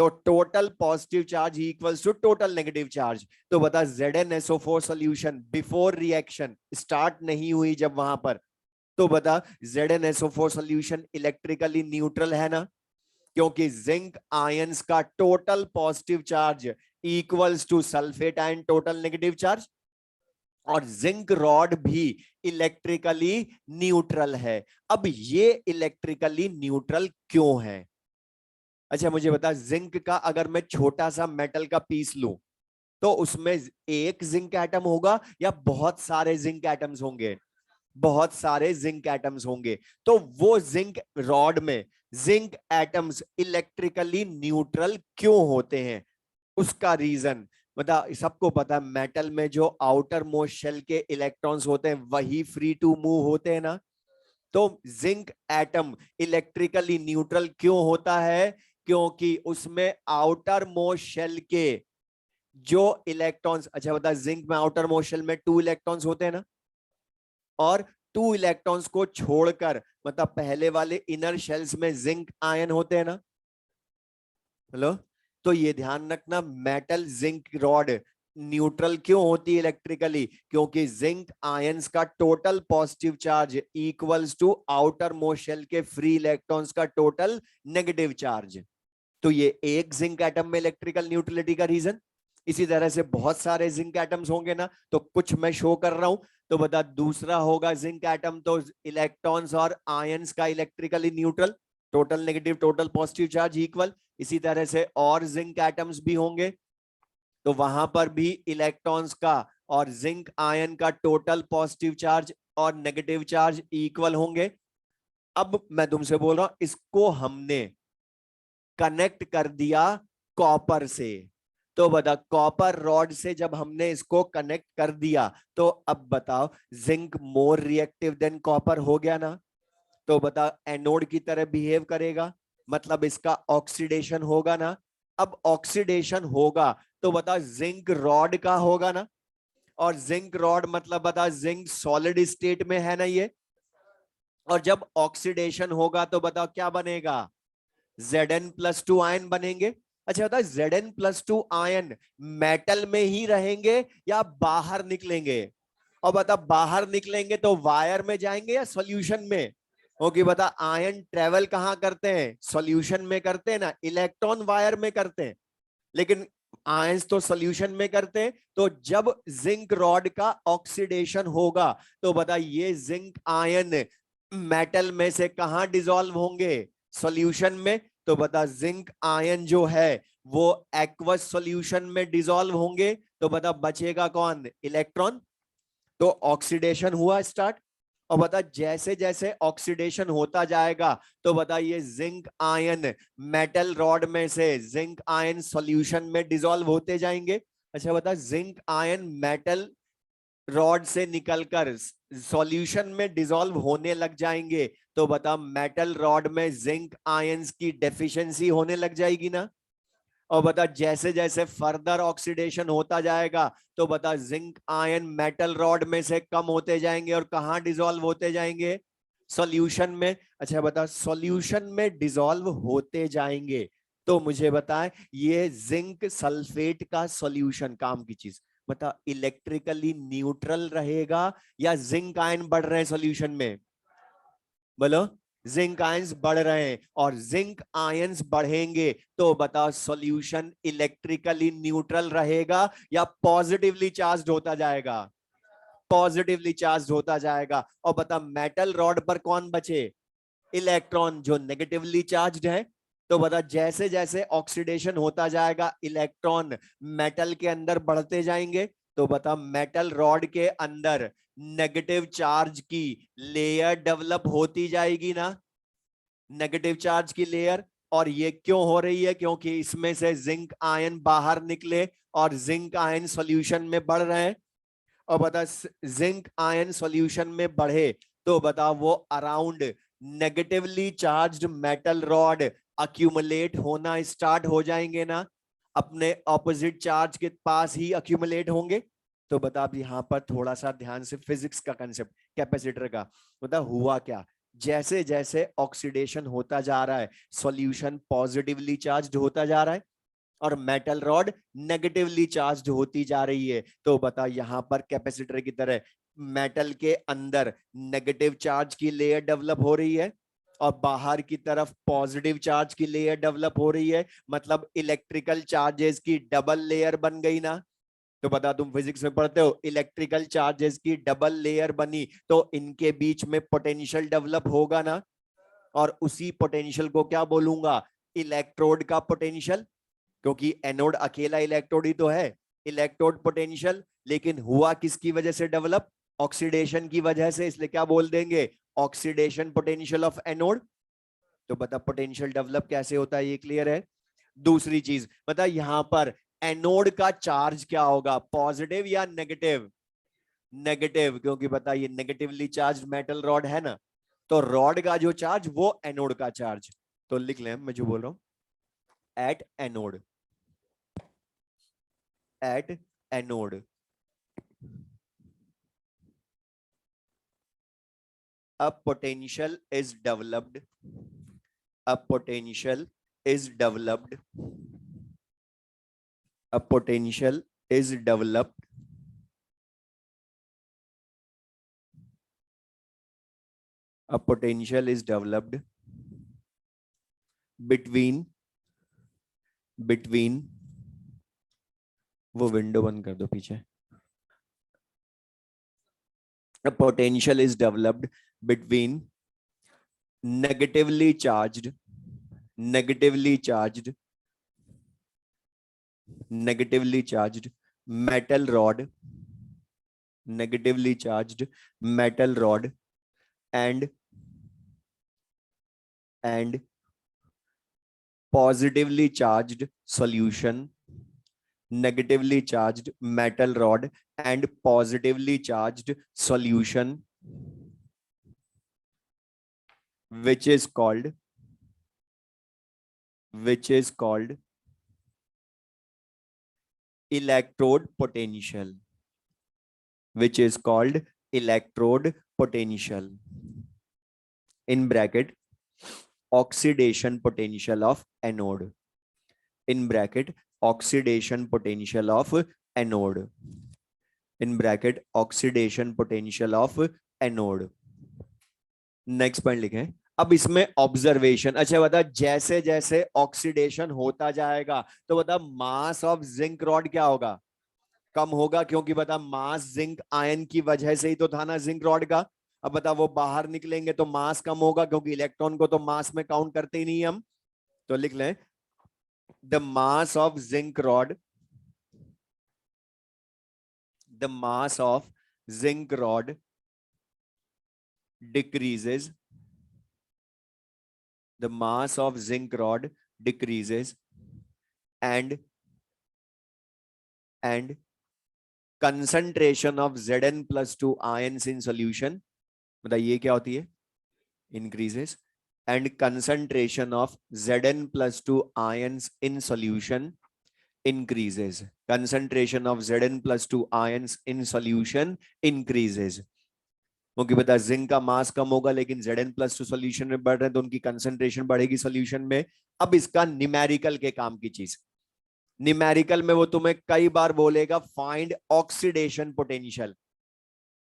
तो total positive charge equals to total negative charge. तो बता ZnSO4 solution before reaction start नहीं हुई जब वहां पर, तो बता ZnSO4 सॉल्यूशन इलेक्ट्रिकली न्यूट्रल है ना, क्योंकि जिंक आयंस का total positive charge equals to sulphate ion total negative charge, और जिंक रॉड भी इलेक्ट्रिकली न्यूट्रल है। अब ये इलेक्ट्रिकली न्यूट्रल क्यों है? अच्छा मुझे बता, जिंक का अगर मैं छोटा सा मेटल का पीस लूं तो उसमें एक जिंक एटम होगा या बहुत सारे जिंक एटम्स होंगे? बहुत सारे जिंक एटम्स होंगे। तो वो जिंक रॉड में जिंक एटम्स इलेक्ट्रिकली न्यूट्रल क्यों होते हैं? उसका रीजन बता। सबको पता है मेटल में जो आउटर मोस्ट शेल के इलेक्ट्रॉन्स होते हैं वही फ्री टू मूव होते हैं ना। तो जिंक एटम इलेक्ट्रिकली न्यूट्रल क्यों होता है? क्योंकि उसमें आउटर मोस्ट शेल के जो इलेक्ट्रॉन्स, अच्छा बता, जिंक में आउटर मोस्ट शेल में 2 इलेक्ट्रॉन्स होते हैं ना, और 2 इलेक्ट्रॉन्स को छोड़कर मतलब पहले वाले इनर शेल्स में जिंक आयन होते हैं ना। हेलो, तो ये ध्यान रखना, मेटल जिंक रॉड न्यूट्रल क्यों होती है इलेक्ट्रिकली? क्योंकि जिंक आयंस का total positive charge equals to outer most shell के फ्री इलेक्ट्रॉन्स का टोटल नेगेटिव चार्ज। तो ये एक जिंक एटम में इलेक्ट्रिकल न्यूट्रलिटी का रीजन। इसी तरह से बहुत सारे जिंक एटम्स होंगे ना, तो कुछ मैं शो कर रहा हूं। तो बता, दूसरा होगा जिंक एटम, तो इलेक्ट्रॉन्स और आयंस का electrically neutral, total negative total positive charge equal. इसी तरह से और जिंक एटम्स भी होंगे, तो वहां पर भी इलेक्ट्रॉन्स का और जिंक आयन का टोटल पॉजिटिव चार्ज और नेगेटिव चार्ज इक्वल होंगे। अब मैं तुमसे बोल रहा हूं, इसको हमने कनेक्ट कर दिया कॉपर से। तो बता, कॉपर रॉड से जब हमने इसको कनेक्ट कर दिया, तो अब बताओ zinc more reactive than copper हो गया ना। तो बता, एनोड की तरह बिहेव करेगा, मतलब इसका ऑक्सीडेशन होगा ना। अब ऑक्सीडेशन होगा तो बता जिंक रॉड का होगा ना, और जिंक रॉड मतलब बता जिंक सॉलिड स्टेट में है ना ये। और जब ऑक्सीडेशन होगा तो बताओ क्या बनेगा? Zn+2 आयन बनेंगे। अच्छा बता, Zn+2 आयन मेटल में ही रहेंगे या बाहर निकलेंगे? और बता, बाहर निकलेंगे तो वायर में जाएंगे या सॉल्यूशन में? ओके बता, आयन ट्रेवल कहां करते हैं? सॉल्यूशन में करते हैं ना, इलेक्ट्रॉन वायर में करते हैं, लेकिन आयंस तो सॉल्यूशन में करते हैं। तो जब जिंक रॉड का ऑक्सीडेशन होगा तो बता ये जिंक आयन मेटल में से कहां डिसॉल्व होंगे? सॉल्यूशन में। तो बता जिंक आयन जो है वो एक्वस सॉल्यूशन में डिसॉल्व होंगे, तो बता बचेगा कौन? इलेक्ट्रॉन। तो ऑक्सीडेशन हुआ स्टार्ट, और बता जैसे जैसे ऑक्सीडेशन होता जाएगा तो बता ये जिंक आयन मेटल रॉड में से जिंक आयन सॉल्यूशन में डिसॉल्व होते जाएंगे। अच्छा बता, जिंक आयन मेटल रॉड से निकलकर सॉल्यूशन में डिसॉल्व होने लग जाएंगे, तो बता मेटल रॉड में जिंक आयंस की डेफिशिएंसी होने लग जाएगी ना। और बता जैसे जैसे फर्दर ऑक्सीडेशन होता जाएगा तो बता जिंक आयन मेटल रॉड में से कम होते जाएंगे और कहां डिसॉल्व होते जाएंगे? सॉल्यूशन में। अच्छा बता, सॉल्यूशन में डिसॉल्व होते जाएंगे, तो मुझे बताएं ये जिंक सल्फेट का सॉल्यूशन काम की चीज बता इलेक्ट्रिकली न्यूट्रल रहेगा या जिंक आयन बढ़ रहे हैं सॉल्यूशन में? बोलो। जिंक आयंस बढ़ रहे हैं, और जिंक आयंस बढ़ेंगे तो बताओ सॉल्यूशन इलेक्ट्रिकली न्यूट्रल रहेगा या पॉजिटिवली चार्ज होता जाएगा? पॉजिटिवली चार्ज होता जाएगा। और बता मेटल रॉड पर कौन बचे? इलेक्ट्रॉन जो नेगेटिवली चार्ज्ड है। तो बता जैसे जैसे ऑक्सीडेशन होता जाएगा इलेक्ट्रॉन मेटल के अंदर बढ़ते जाएंगे, तो बता मेटल रॉड के अंदर नेगेटिव चार्ज की लेयर डेवलप होती जाएगी ना, नेगेटिव चार्ज की लेयर। और ये क्यों हो रही है? क्योंकि इसमें से जिंक आयन बाहर निकले और जिंक आयन सॉल्यूशन में बढ़ रहे हैं। और बता जिंक आयन सॉल्यूशन में बढ़े तो बता वो around negatively charged metal rod accumulate होना स्टार्ट हो जाएंगे ना, अपने ऑपोजिट चार्ज के पास ही अक्यूमुलेट होंगे। तो बता अब यहां पर थोड़ा सा ध्यान से फिजिक्स का कंसेप्ट कैपेसिटर का बता हुआ क्या। जैसे जैसे ऑक्सीडेशन होता जा रहा है सॉल्यूशन पॉजिटिवली चार्ज्ड होता जा रहा है, और मेटल रॉड नेगेटिवली चार्ज होती जा रही है। तो बता यहां पर कैपेसिटर की तरह मेटल के अंदर नेगेटिव चार्ज की लेयर डेवलप हो रही है और बाहर की तरफ पॉजिटिव चार्ज की लेयर डेवलप हो रही है, मतलब इलेक्ट्रिकल चार्जेस की डबल लेयर बन गई ना। तो बता, तुम फिजिक्स में पढ़ते हो, इलेक्ट्रिकल चार्जेस की डबल लेयर बनी तो इनके बीच में पोटेंशियल डेवलप होगा ना, और उसी पोटेंशियल को क्या बोलूंगा, इलेक्ट्रोड का पोटेंशियल, क्योंकि एनोड अकेला इलेक्ट्रोड ही तो है, इलेक्ट्रोड पोटेंशियल। लेकिन हुआ किसकी वजह से डेवलप, ऑक्सीडेशन की वजह से, इसलिए क्या बोल देंगे, ऑक्सीडेशन पोटेंशियल ऑफ एनोड। तो बता पोटेंशियल डेवलप कैसे होता है, ये क्लियर है। दूसरी चीज बता, यहां पर एनोड का चार्ज क्या होगा, पॉजिटिव या नेगेटिव, नेगेटिव, क्योंकि बता ये नेगेटिवली चार्ज मेटल रॉड है ना, तो रॉड का जो चार्ज वो एनोड का चार्ज। तो लिख लें, मैं जो बोल रहा हूं, at anode, at anode a potential is developed, a potential is developed, a potential is developed, a potential is developed between, between, वो विंडो बंद कर दो पीछे, a potential is developed between negatively charged, negatively charged, negatively charged metal rod, negatively charged metal rod and positively charged solution, negatively charged metal rod and positively charged solution, which is called, which is called electrode potential, which is called electrode potential, in bracket oxidation potential of anode, in bracket oxidation potential of anode, in bracket oxidation potential of anode. Next point लिखें। अब इसमें observation, अच्छा बता, जैसे जैसे oxidation होता जाएगा तो बता मास ऑफ जिंक रॉड क्या होगा, कम होगा, क्योंकि बता मास जिंक आयन की वजह से ही तो था ना जिंक रॉड का। अब बता वो बाहर निकलेंगे तो मास कम होगा, क्योंकि इलेक्ट्रॉन को तो मास में काउंट करते ही नहीं हम। तो लिख लें, the mass of zinc rod, the mass of zinc rod decreases, the mass of zinc rod decreases and concentration of Zn+2 ions in solution, मतलब ये क्या होती है, increases, and concentration of Zn+2 ions in solution increases, concentration of Zn+2 ions in solution increases, क्योंकि बता zinc का मास कम होगा लेकिन Zn+2 सॉल्यूशन में बढ़ रहे हैं तो उनकी कंसंट्रेशन बढ़ेगी सॉल्यूशन में। अब इसका न्यूमेरिकल के काम की चीज, न्यूमेरिकल में वो तुम्हें कई बार बोलेगा फाइंड ऑक्सीडेशन पोटेंशियल,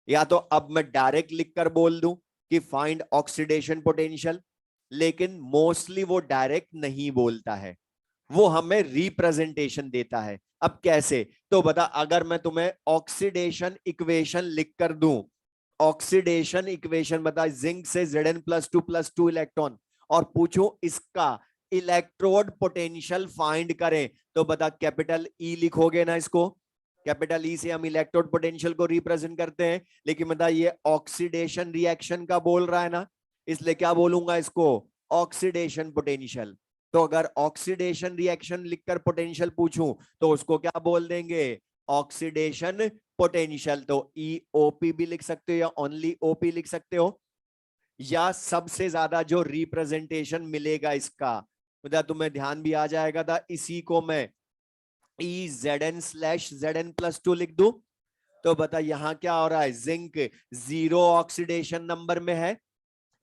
या तो अब मैं डायरेक्ट लिखकर बोल दूं कि फाइंड ऑक्सीडेशन पोटेंशियल, लेकिन मोस्टली वो डायरेक्ट नहीं बोलता है, वो हमें रिप्रेजेंटेशन देता है। अब कैसे, तो बता, अगर मैं तुम्हें ऑक्सीडेशन इक्वेशन लिखकर दूं, ऑक्सीडेशन इक्वेशन बता, जिंक से Zn+2 इलेक्ट्रॉन, और पूछूं इसका इलेक्ट्रोड पोटेंशियल फाइंड करें, तो बता कैपिटल ई लिखोगे ना इसको, कैपिटल ई से हम इलेक्ट्रोड पोटेंशियल को रिप्रेजेंट करते हैं, लेकिन बता ये ऑक्सीडेशन रिएक्शन का बोल रहा है ना, इसलिए क्या बोलूंगा इसको, ऑक्सीडेशन पोटेंशियल। तो अगर ऑक्सीडेशन रिएक्शन लिखकर पोटेंशियल पूछूं तो उसको क्या बोल देंगे, ऑक्सीडेशन पोटेंशियल। तो ईओपी भी लिख सकते हो या ओनली ओपी लिख सकते हो, या सबसे ज्यादा जो रिप्रेजेंटेशन मिलेगा इसका, मतलब तुम्हें ध्यान भी आ जाएगा था, इसी को मैं EZn/Zn+2 लिख दूं। तो बता यहां क्या हो रहा है, जिंक 0 ऑक्सीडेशन नंबर में है,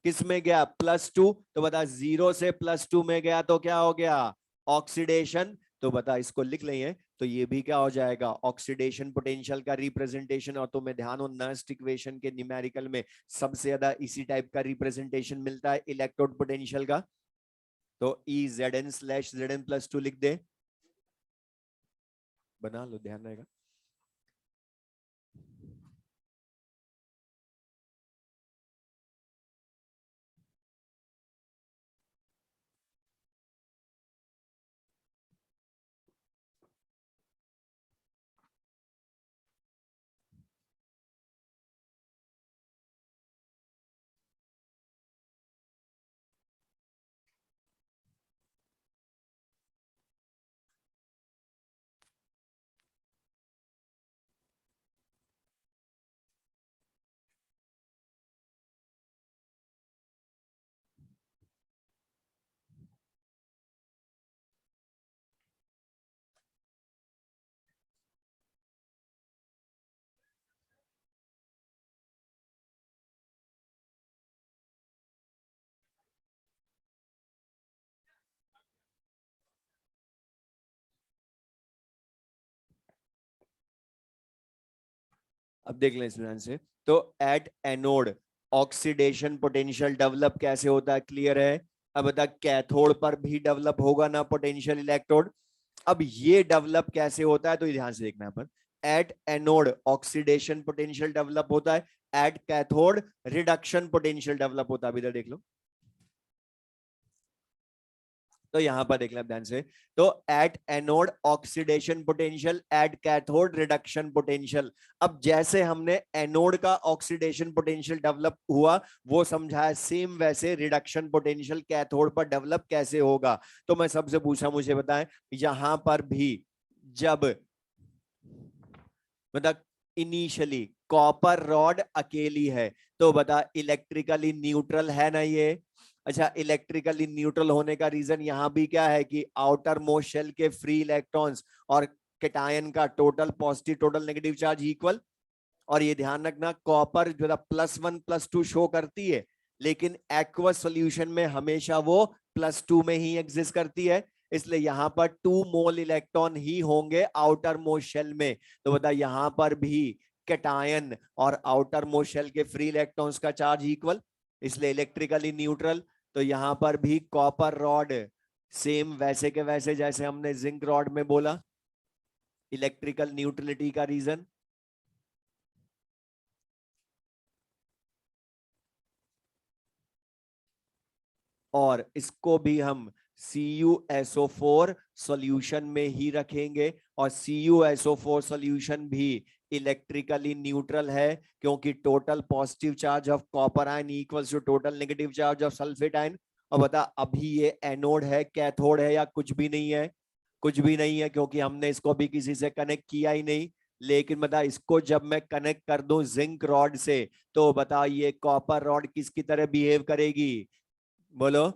किस में गया, +2, तो बता 0 से +2 में गया तो क्या हो गया, ऑक्सीडेशन तो बता इसको लिख लेंगे तो ये भी क्या हो जाएगा, ऑक्सीडेशन पोटेंशियल का रिप्रेजेंटेशन। और तुम्हें ध्यान हो नर्स्ट इक्वेशन के न्यूमेरिकल में सबसे ज्यादा इसी टाइप का रिप्रेजेंटेशन मिलता है इलेक्ट्रोड पोटेंशियल का। तो E Zn/Zn+2 लिख दे, बना लो, ध्यान रहेगा। अब देख लें इस ध्यान से। तो eight anode oxidation potential develop कैसे होता है, क्लियर है। अब बता कैथोड पर भी डेवलप होगा ना पोटेंशियल इलेक्ट्रोड। अब ये डेवलप कैसे होता है, तो ध्यान से देखना अपन। At anode oxidation potential develop होता है, at cathode reduction potential develop होता है। इधर देख लो, तो यहां पर देख लें ध्यान से। तो eight anode oxidation potential, eight cathode reduction potential. अब जैसे हमने एनोड का ऑक्सीडेशन पोटेंशियल डेवलप हुआ वो समझाया, सेम वैसे रिडक्शन पोटेंशियल कैथोड पर डेवलप कैसे होगा। तो मैं सबसे पूछा, मुझे बताएं यहां पर भी जब मतलब इनिशियली कॉपर रॉड अकेली है तो बता इलेक्ट्रिकली न्यूट्रल है ना ये। अच्छा, इलेक्ट्रिकली न्यूट्रल होने का रीजन यहां भी क्या है कि आउटर मोस्ट शेल के फ्री इलेक्ट्रॉन्स और कैटायन का total positive total negative charge equal. और ये ध्यान रखना कॉपर जो +1 +2 शो करती है, लेकिन एक्वस सॉल्यूशन में हमेशा वो +2 में ही एग्जिस्ट करती है। इसलिए यहां पर 2 मोल इलेक्ट्रॉन ही होंगे आउटर मोस्ट शेल में। तो बता यहां पर भी कैटायन और आउटर मोस्ट शेल के फ्री इलेक्ट्रॉन्स का चार्ज इक्वल, इसलिए इलेक्ट्रिकली न्यूट्रल। तो यहां पर भी कॉपर रॉड सेम वैसे के वैसे जैसे हमने जिंक रॉड में बोला, इलेक्ट्रिकल न्यूट्रलिटी का रीजन। और इसको भी हम CuSO4 सॉल्यूशन में ही रखेंगे। और CuSO4 सॉल्यूशन भी इलेक्ट्रिकली न्यूट्रल है, क्योंकि total positive charge of copper ion equals to total negative charge of sulphate ion. और बता अभी ये एनोड है, कैथोड है, या कुछ भी नहीं है। कुछ भी नहीं है, क्योंकि हमने इसको भी किसी से कनेक्ट किया ही नहीं। लेकिन बता इसको जब मैं कनेक्ट कर दूं जिंक रॉड से, तो बता ये कॉपर रॉड किसकी तरह बिहेव करेगी, बोलो,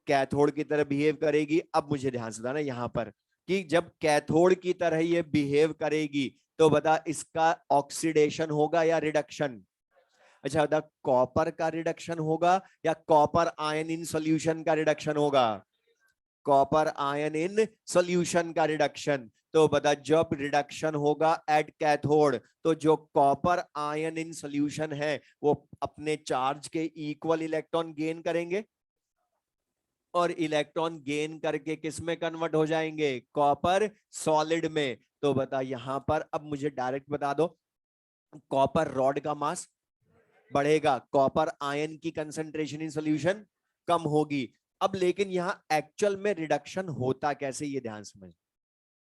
कैथोड की तरह बिहेव करेगी। अब मुझे ध्यान से बताना यहां पर कि जब कैथोड की तरह ये बिहेव करेगी तो बता इसका ऑक्सीडेशन होगा या रिडक्शन। अच्छा बता कॉपर का रिडक्शन होगा या कॉपर आयन इन सॉल्यूशन का रिडक्शन होगा। कॉपर आयन इन सॉल्यूशन का रिडक्शन। तो बता जब रिडक्शन होगा एट कैथोड, तो जो कॉपर आयन इन सॉल्यूशन है वो अपने चार्ज के इक्वल इलेक्ट्रॉन गेन करेंगे, और इलेक्ट्रॉन गेन करके किस में कन्वर्ट हो जाएंगे, कॉपर सॉलिड में। तो बता यहां पर अब मुझे डायरेक्ट बता दो, कॉपर रॉड का मास बढ़ेगा, कॉपर आयन की कंसंट्रेशन इन सॉल्यूशन कम होगी। अब लेकिन यहां एक्चुअल में रिडक्शन होता कैसे, ये ध्यान समझ।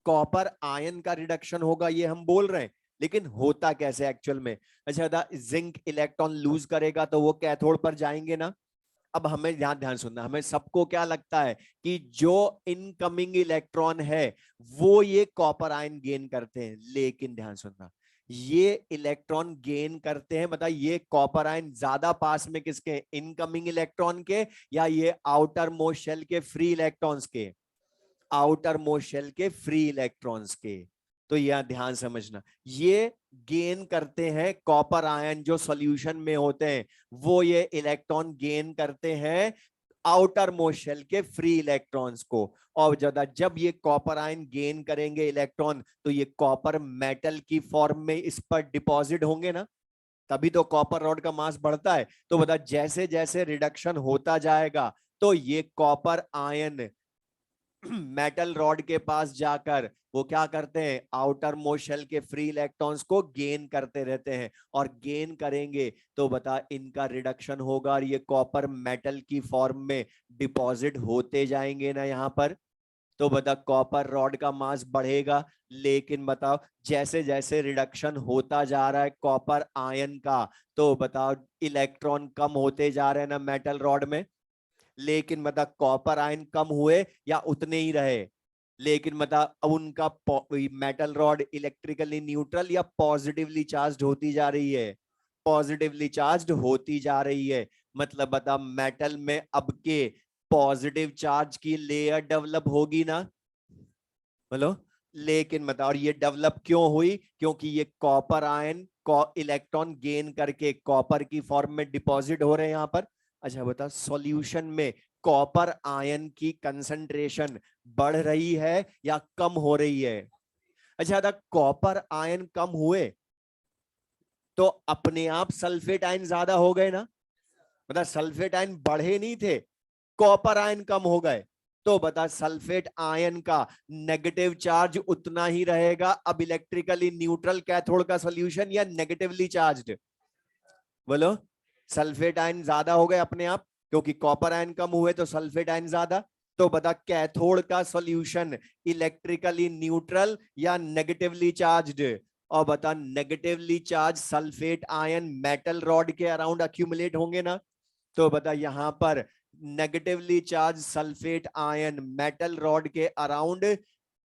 कॉपर आयन का रिडक्शन होगा ये हम बोल रहे हैं, लेकिन होता कैसे एक्चुअल में। अच्छा जिंक इलेक्ट्रॉन लूज करेगा तो वो कैथोड पर जाएंगे ना। अब हमें ध्यान ध्यान सुनना, हमें सबको क्या लगता है कि जो इनकमिंग इलेक्ट्रॉन है वो ये कॉपर आयन गेन करते हैं, लेकिन ध्यान सुनना ये इलेक्ट्रॉन गेन करते हैं, मतलब ये कॉपर आयन ज्यादा पास में किसके, इनकमिंग इलेक्ट्रॉन के, या ये आउटर मोस्ट शेल के फ्री इलेक्ट्रॉन्स के, आउटर मोस्ट शेल के फ्री इलेक्ट्रॉन्स के। तो यह ध्यान समझना, ये गेन करते हैं कॉपर आयन जो सॉल्यूशन में होते हैं, वो ये इलेक्ट्रॉन गेन करते हैं आउटर मोस्ट शेल के फ्री इलेक्ट्रॉन्स को। और जब ये कॉपर आयन गेन करेंगे इलेक्ट्रॉन, तो ये कॉपर मेटल की फॉर्म में इस पर डिपॉजिट होंगे ना, तभी तो कॉपर रॉड का मास बढ़ता है। तो बता, जैसे जैसे रिडक्शन होता जाएगा तो ये कॉपर आयन मेटल रॉड के पास जाकर वो क्या करते हैं, आउटर मोस्ट शेल के फ्री इलेक्ट्रॉन्स को गेन करते रहते हैं, और गेन करेंगे तो बता इनका रिडक्शन होगा और ये कॉपर मेटल की फॉर्म में डिपॉजिट होते जाएंगे ना यहाँ पर। तो बता कॉपर रॉड का मास बढ़ेगा, लेकिन बताओ जैसे जैसे रिडक्शन होता जा रहा है कॉपर आयन का, तो बताओ इलेक्ट्रॉन कम होते जा रहे हैं ना मेटल रॉड में। लेकिन मतलब कॉपर आयन कम हुए या उतने ही रहे, लेकिन मतलब अब उनका मेटल रॉड इलेक्ट्रिकली न्यूट्रल या पॉजिटिवली चार्ज होती जा रही है, पॉजिटिवली चार्ज होती जा रही है। मतलब बता मेटल में अब के पॉजिटिव चार्ज की लेयर डेवलप होगी ना, बोलो। लेकिन बता, और ये डेवलप क्यों हुई, क्योंकि ये कॉपर आयन इलेक्ट्रॉन गेन करके कॉपर की फॉर्म में डिपॉजिट हो रहे हैं यहाँ पर। अच्छा बता, सॉल्यूशन में कॉपर आयन की कंसंट्रेशन बढ़ रही है या कम हो रही है? अच्छा था, कॉपर आयन कम हुए तो अपने आप सल्फेट आयन ज्यादा हो गए ना, मतलब सल्फेट आयन बढ़े नहीं थे, कॉपर आयन कम हो गए। तो बता सल्फेट आयन का नेगेटिव चार्ज उतना ही रहेगा अब इलेक्ट्रिकली न्यूट्रल कैथोड का सॉल्यूशन या नेगेटिवली चार्ज्ड, बोलो। सल्फेट आयन ज्यादा हो गए अपने आप, क्योंकि कॉपर आयन कम हुए तो सल्फेट आयन ज्यादा। तो बता कैथोड का सॉल्यूशन इलेक्ट्रिकली न्यूट्रल या नेगेटिवली चार्ज्ड? और बता negatively charge sulphate ion metal rod के अराउंड अक्यूमुलेट होंगे ना। तो बता यहां पर negatively charge sulphate ion metal rod के अराउंड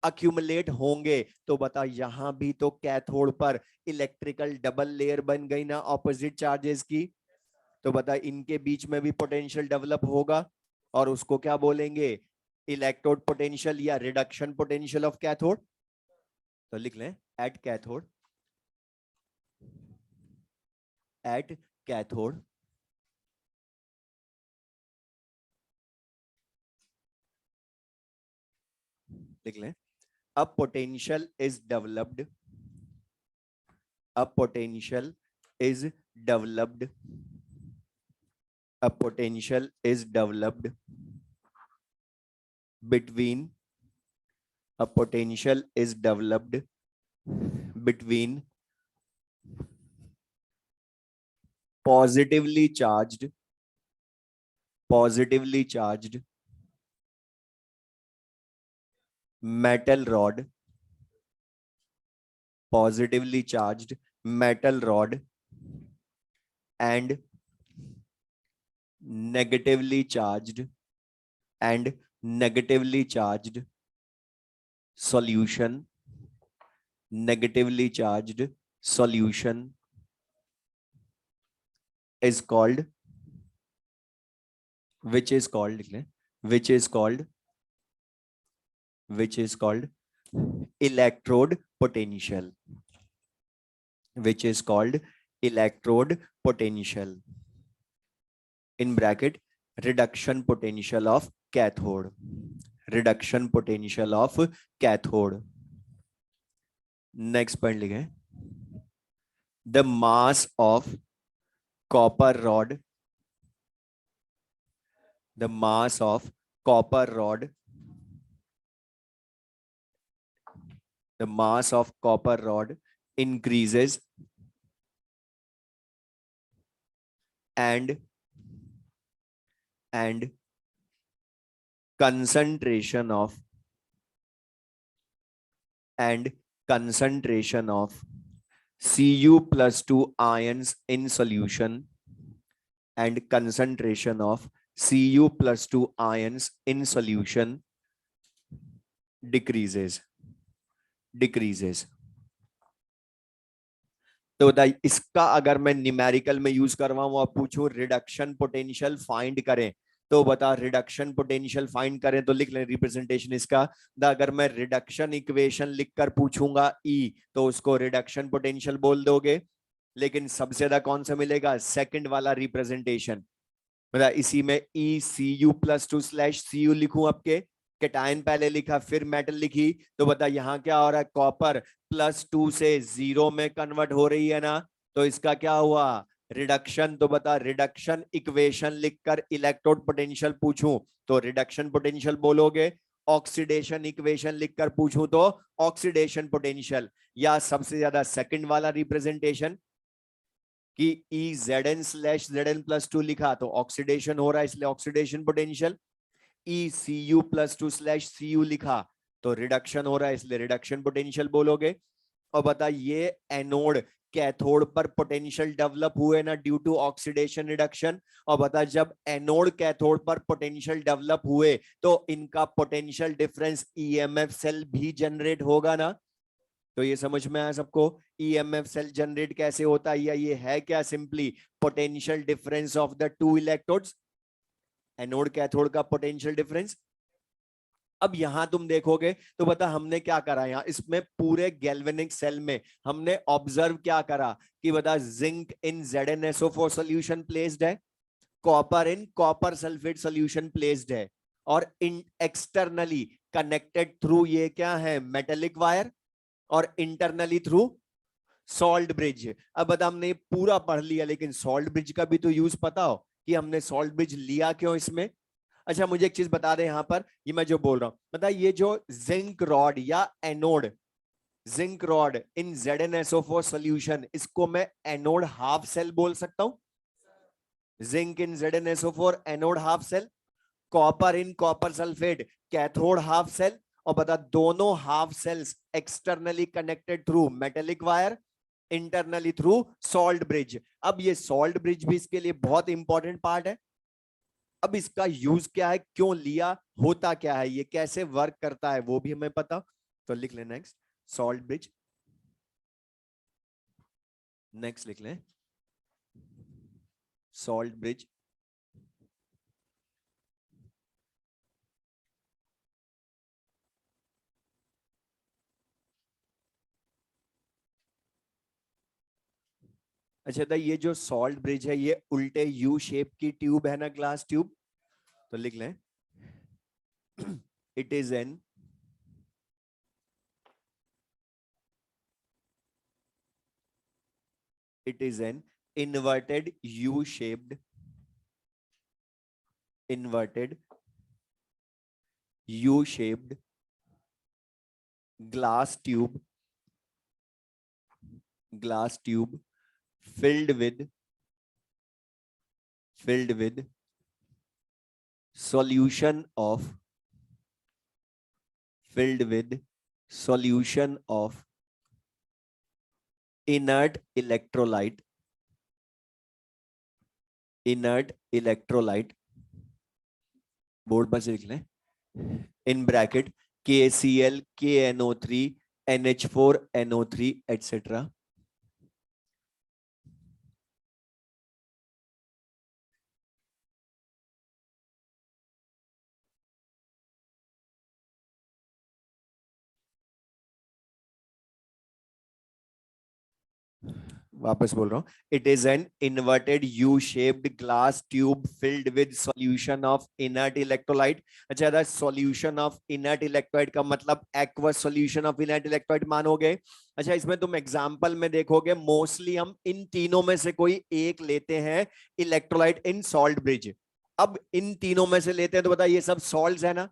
अक्यूमुलेट होंगे। तो बता यहां भी तो कैथोड पर इलेक्ट्रिकल डबल लेयर बन गई ना ऑपोजिट चार्जेस की। तो बता इनके बीच में भी पोटेंशियल डेवलप होगा, और उसको क्या बोलेंगे, इलेक्ट्रोड पोटेंशियल या रिडक्शन पोटेंशियल ऑफ कैथोड। तो लिख लें एट कैथोड, एट कैथोड लिख लें, a potential is developed, a potential is developed, a potential is developed between, a potential is developed between positively charged, positively charged metal rod, positively charged metal rod and negatively charged and negatively charged solution, negatively charged solution is called, which is called, which is called, which is called electrode potential, which is called electrode potential, in bracket reduction potential of cathode, reduction potential of cathode. Next point लिखें, the mass of copper rod, the mass of copper rod, the mass of copper rod increases and concentration of, and concentration of Cu+2 ions in solution, and concentration of Cu+2 ions in solution decreases, decreases. तो बताइए इसका अगर मैं numerical में use करवाऊं और पूछूं reduction potential find करें, तो बता रिडक्शन पोटेंशियल फाइंड करें तो लिख लें रिप्रेजेंटेशन इसका। अगर मैं रिडक्शन इक्वेशन लिखकर पूछूंगा ई, तो उसको रिडक्शन पोटेंशियल बोल दोगे, लेकिन सबसे ज्यादा कौन सा मिलेगा, सेकंड वाला रिप्रेजेंटेशन। मतलब इसी में ECU+2/Cu लिखूं, आपके कैटायन पहले लिखा फिर मेटल लिखी, तो बता यहाँ क्या हो रहा है, कॉपर +2 से 0 में कन्वर्ट हो रही है ना, तो इसका क्या हुआ, रिडक्शन। तो बता रिडक्शन इक्वेशन लिखकर इलेक्ट्रोड पोटेंशियल पूछूं तो रिडक्शन पोटेंशियल बोलोगे, ऑक्सीडेशन इक्वेशन लिखकर पूछूं तो ऑक्सीडेशन पोटेंशियल, या सबसे ज्यादा सेकंड वाला रिप्रेजेंटेशन कि EZN/Zn+2 लिखा तो ऑक्सीडेशन हो रहा है इसलिए ऑक्सीडेशन पोटेंशियल, ECU+2/Cu लिखा तो रिडक्शन हो रहा है इसलिए रिडक्शन पोटेंशियल बोलोगे। और बता ये एनोड कैथोड पर पोटेंशियल डेवलप हुए ना ड्यू टू ऑक्सीडेशन रिडक्शन, और बता जब एनोड कैथोड पर पोटेंशियल डेवलप हुए तो इनका पोटेंशियल डिफरेंस EMF सेल भी जनरेट होगा ना। तो ये समझ में आया सबको, EMF सेल जनरेट कैसे होता है, या ये है क्या, simply potential difference of the two electrodes, anode cathode का पोटेंशियल डिफरेंस। अब यहां तुम देखोगे तो बता हमने क्या करा, यहां इसमें पूरे गैल्वेनिक सेल में हमने ऑब्जर्व क्या करा कि बता zinc in ZnSO4 solution placed है, copper in copper sulphate solution placed है, और इन एक्सटर्नली कनेक्टेड थ्रू ये क्या है, मेटेलिक वायर, और इंटरनली थ्रू सॉल्ट ब्रिज। अब बता हमने पूरा पढ़ लिया लेकिन सॉल्ट ब्रिज का भी तो यूज पता हो कि हमने सॉल्ट ब्रिज लिया क्यों इसमें। अच्छा मुझे एक चीज बता दे यहाँ पर, ये मैं जो बोल रहा हूं बता, ये जो जिंक रॉड या anode, zinc rod in ZnSO4 solution, इसको मैं एनोड हाफ सेल बोल सकता हूं, zinc in ZnSO4 anode half cell, copper in copper sulphate cathode half cell, और बता दोनों half cells externally connected through metallic wire, internally through salt bridge. अब ये सॉल्ट ब्रिज भी इसके लिए बहुत इंपॉर्टेंट पार्ट है। अब इसका यूज क्या है, क्यों लिया, होता क्या है, ये कैसे वर्क करता है वो भी हमें पता, तो लिख लें नेक्स्ट सॉल्ट ब्रिज, नेक्स्ट लिख लें सॉल्ट ब्रिज। अच्छा था, ये जो सॉल्ट ब्रिज है ये उल्टे यू शेप की ट्यूब है ना, ग्लास ट्यूब, तो लिख लें it is an it is an inverted U-shaped, inverted U-shaped glass tube, glass tube filled with solution of, filled with solution of inert electrolyte, inert electrolyte, board पर से लिख लें, in bracket KCl, KNO3, NH4, NO3 etc. वापस बोल रहा हूं, it is an inverted U shaped glass tube filled with solution of inert electrolyte. अच्छा solution of inert electrolyte का मतलब aqueous solution of inert electrolyte मानोगे। अच्छा इसमें तुम एग्जांपल में देखोगे मोस्टली हम इन तीनों में से कोई एक लेते हैं इलेक्ट्रोलाइट इन सॉल्ट ब्रिज। अब इन तीनों में से लेते हैं तो बताइए ये सब सॉल्ट्स है ना,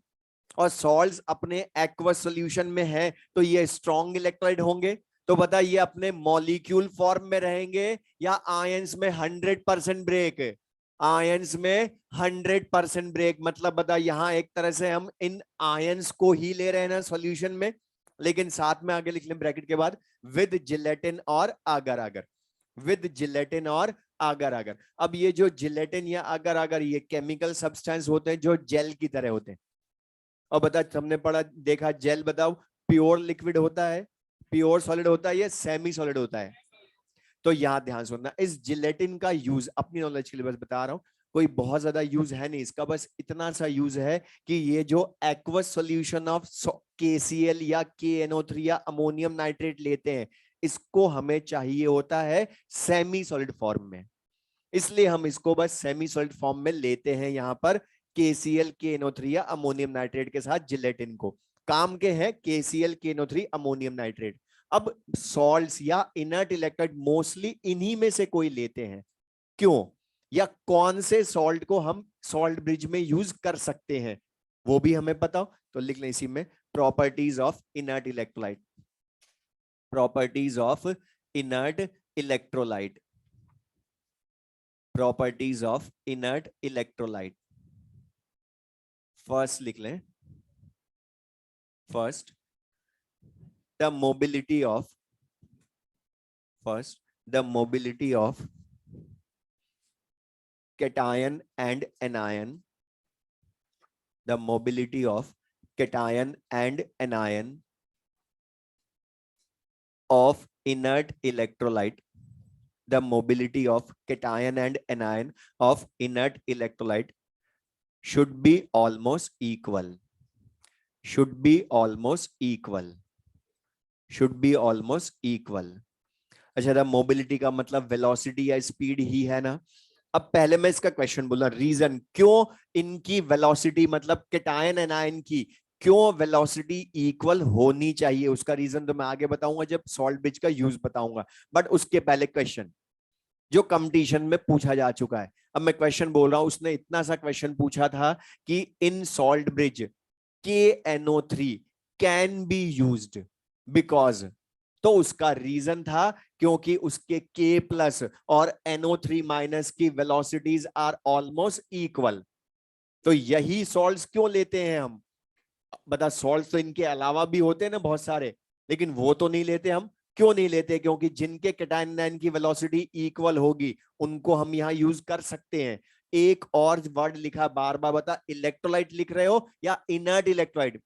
और सॉल्ट्स अपने एक्वस सॉल्यूशन में है तो ये स्ट्रॉन्ग इलेक्ट्रोलाइट होंगे। तो बता ये अपने मॉलिक्यूल फॉर्म में रहेंगे या आयंस में 100% ब्रेक, आयंस में 100% ब्रेक, मतलब बता यहां एक तरह से हम इन आयंस को ही ले रहे हैं ना सॉल्यूशन में, लेकिन साथ में आगे लिख लें ब्रैकेट के बाद विद जिलेटिन और आगर आगर, विद जिलेटिन और आगर आगर। अब ये जो जिलेटिन या आगर आगर ये केमिकल सब्सटेंस होते हैं जो जेल की तरह होते हैं। और बता हमने पढ़ा देखा जेल, बताओ प्योर लिक्विड होता है, प्योर सॉलिड होता है या सेमी सॉलिड होता है। तो यहां ध्यान सुनना, इस जिलेटिन का यूज अपनी नॉलेज के लिए बस बता रहा हूं, कोई बहुत ज्यादा यूज है नहीं इसका, बस इतना सा यूज है कि ये जो एक्वस सॉल्यूशन ऑफ KCl या KNO3 या अमोनियम नाइट्रेट लेते हैं इसको हमें चाहिए होता है सेमी सॉलिड फॉर्म में। इसलिए हम इसको बस सेमी सॉलिड फॉर्म में लेते हैं यहां पर KCl KNO3 या अमोनियम नाइट्रेट के साथ जिलेटिन को। काम के हैं KCl KNO3 अमोनियम नाइट्रेट। अब सॉल्ट्स या इनर्ट इलेक्ट्रोलाइट मोस्टली इन्हीं में से कोई लेते हैं, क्यों, या कौन से सॉल्ट को हम सॉल्ट ब्रिज में यूज कर सकते हैं वो भी हमें पता हो। तो लिख लें इसी में properties of inert electrolyte, properties of inert electrolyte, properties of inert electrolyte. First लिख लें, first the mobility of, first the mobility of cation and anion, the mobility of cation and anion of inert electrolyte, the mobility of cation and anion of inert electrolyte should be almost equal, should be almost equal, should be almost equal। अच्छा, the mobility का मतलब velocity या speed ही है ना। अब पहले मैं इसका क्वेश्चन बोला, रीजन क्यों इनकी वेलोसिटी मतलब केटायन एनायन की क्यों वेलोसिटी इक्वल होनी चाहिए, उसका रीजन तो मैं आगे बताऊंगा जब सॉल्ट ब्रिज का यूज बताऊंगा। बट उसके पहले क्वेश्चन जो कंपटीशन में पूछा जा चुका है, अब मैं क्वेश्चन बोल रहा हूं। उसने इतना सा क्वेश्चन पूछा था कि इन salt bridge KNO3 can be used because, तो उसका रीजन था क्योंकि उसके K+ और NO3- की वेलोसिटीज आर ऑलमोस्ट इक्वल। तो यही सॉल्ट्स क्यों लेते हैं हम, बता, सॉल्ट्स तो इनके अलावा भी होते हैं ना बहुत सारे, लेकिन वो तो नहीं लेते हम। क्यों नहीं लेते, क्योंकि जिनके केटायन आयन की वेलोसिटी इक्वल होगी उनको हम यहां यूज कर सकते हैं। एक और वर्ड लिखा, बार बार बता, इलेक्ट्रोलाइट लिख रहे हो या इनर्ट इलेक्ट्रोलाइट।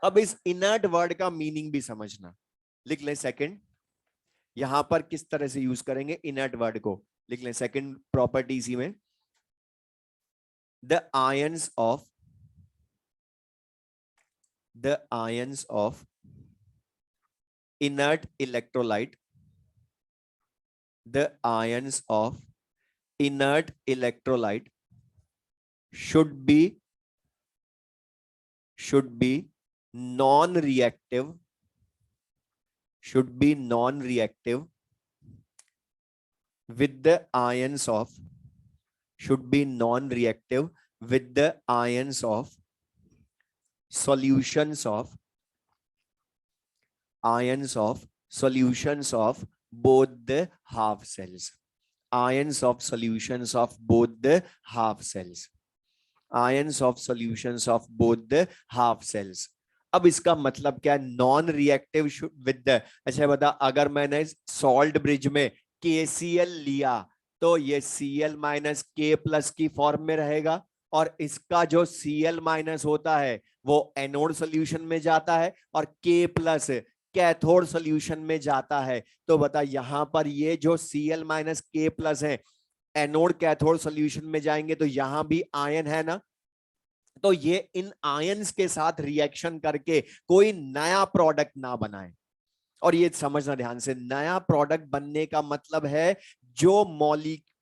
अब इस इनर्ट वर्ड का मीनिंग भी समझना, लिख ले सेकंड, यहां पर किस तरह से यूज करेंगे इनर्ट वर्ड को, लिख लें सेकंड प्रॉपर्टी इसी में, the ions of, the ions of inert electrolyte, the ions of inert electrolyte should be non-reactive, should be non-reactive with the ions of, should be non-reactive with the ions of solutions of, ions of solutions of both the half cells, ions of solutions of both the half cells, ions of solutions of both the half cells। अब इसका मतलब क्या है, non reactive with the, अच्छा बता, अगर मैंने salt bridge में KCl लिया तो ये Cl- K+ की फॉर्म में रहेगा, और इसका जो Cl- होता है वो एनोड सोल्यूशन में जाता है और K+ कैथोड सोल्यूशन में जाता है। तो बता, यहां पर ये जो Cl- K+ है एनोड कैथोड सोल्यूशन में जाएंगे तो यहां भी आयन है ना, तो ये इन आयंस के साथ रिएक्शन करके कोई नया प्रोडक्ट ना बनाए। और ये समझना ध्यान से, नया प्रोडक्ट बनने का मतलब है जो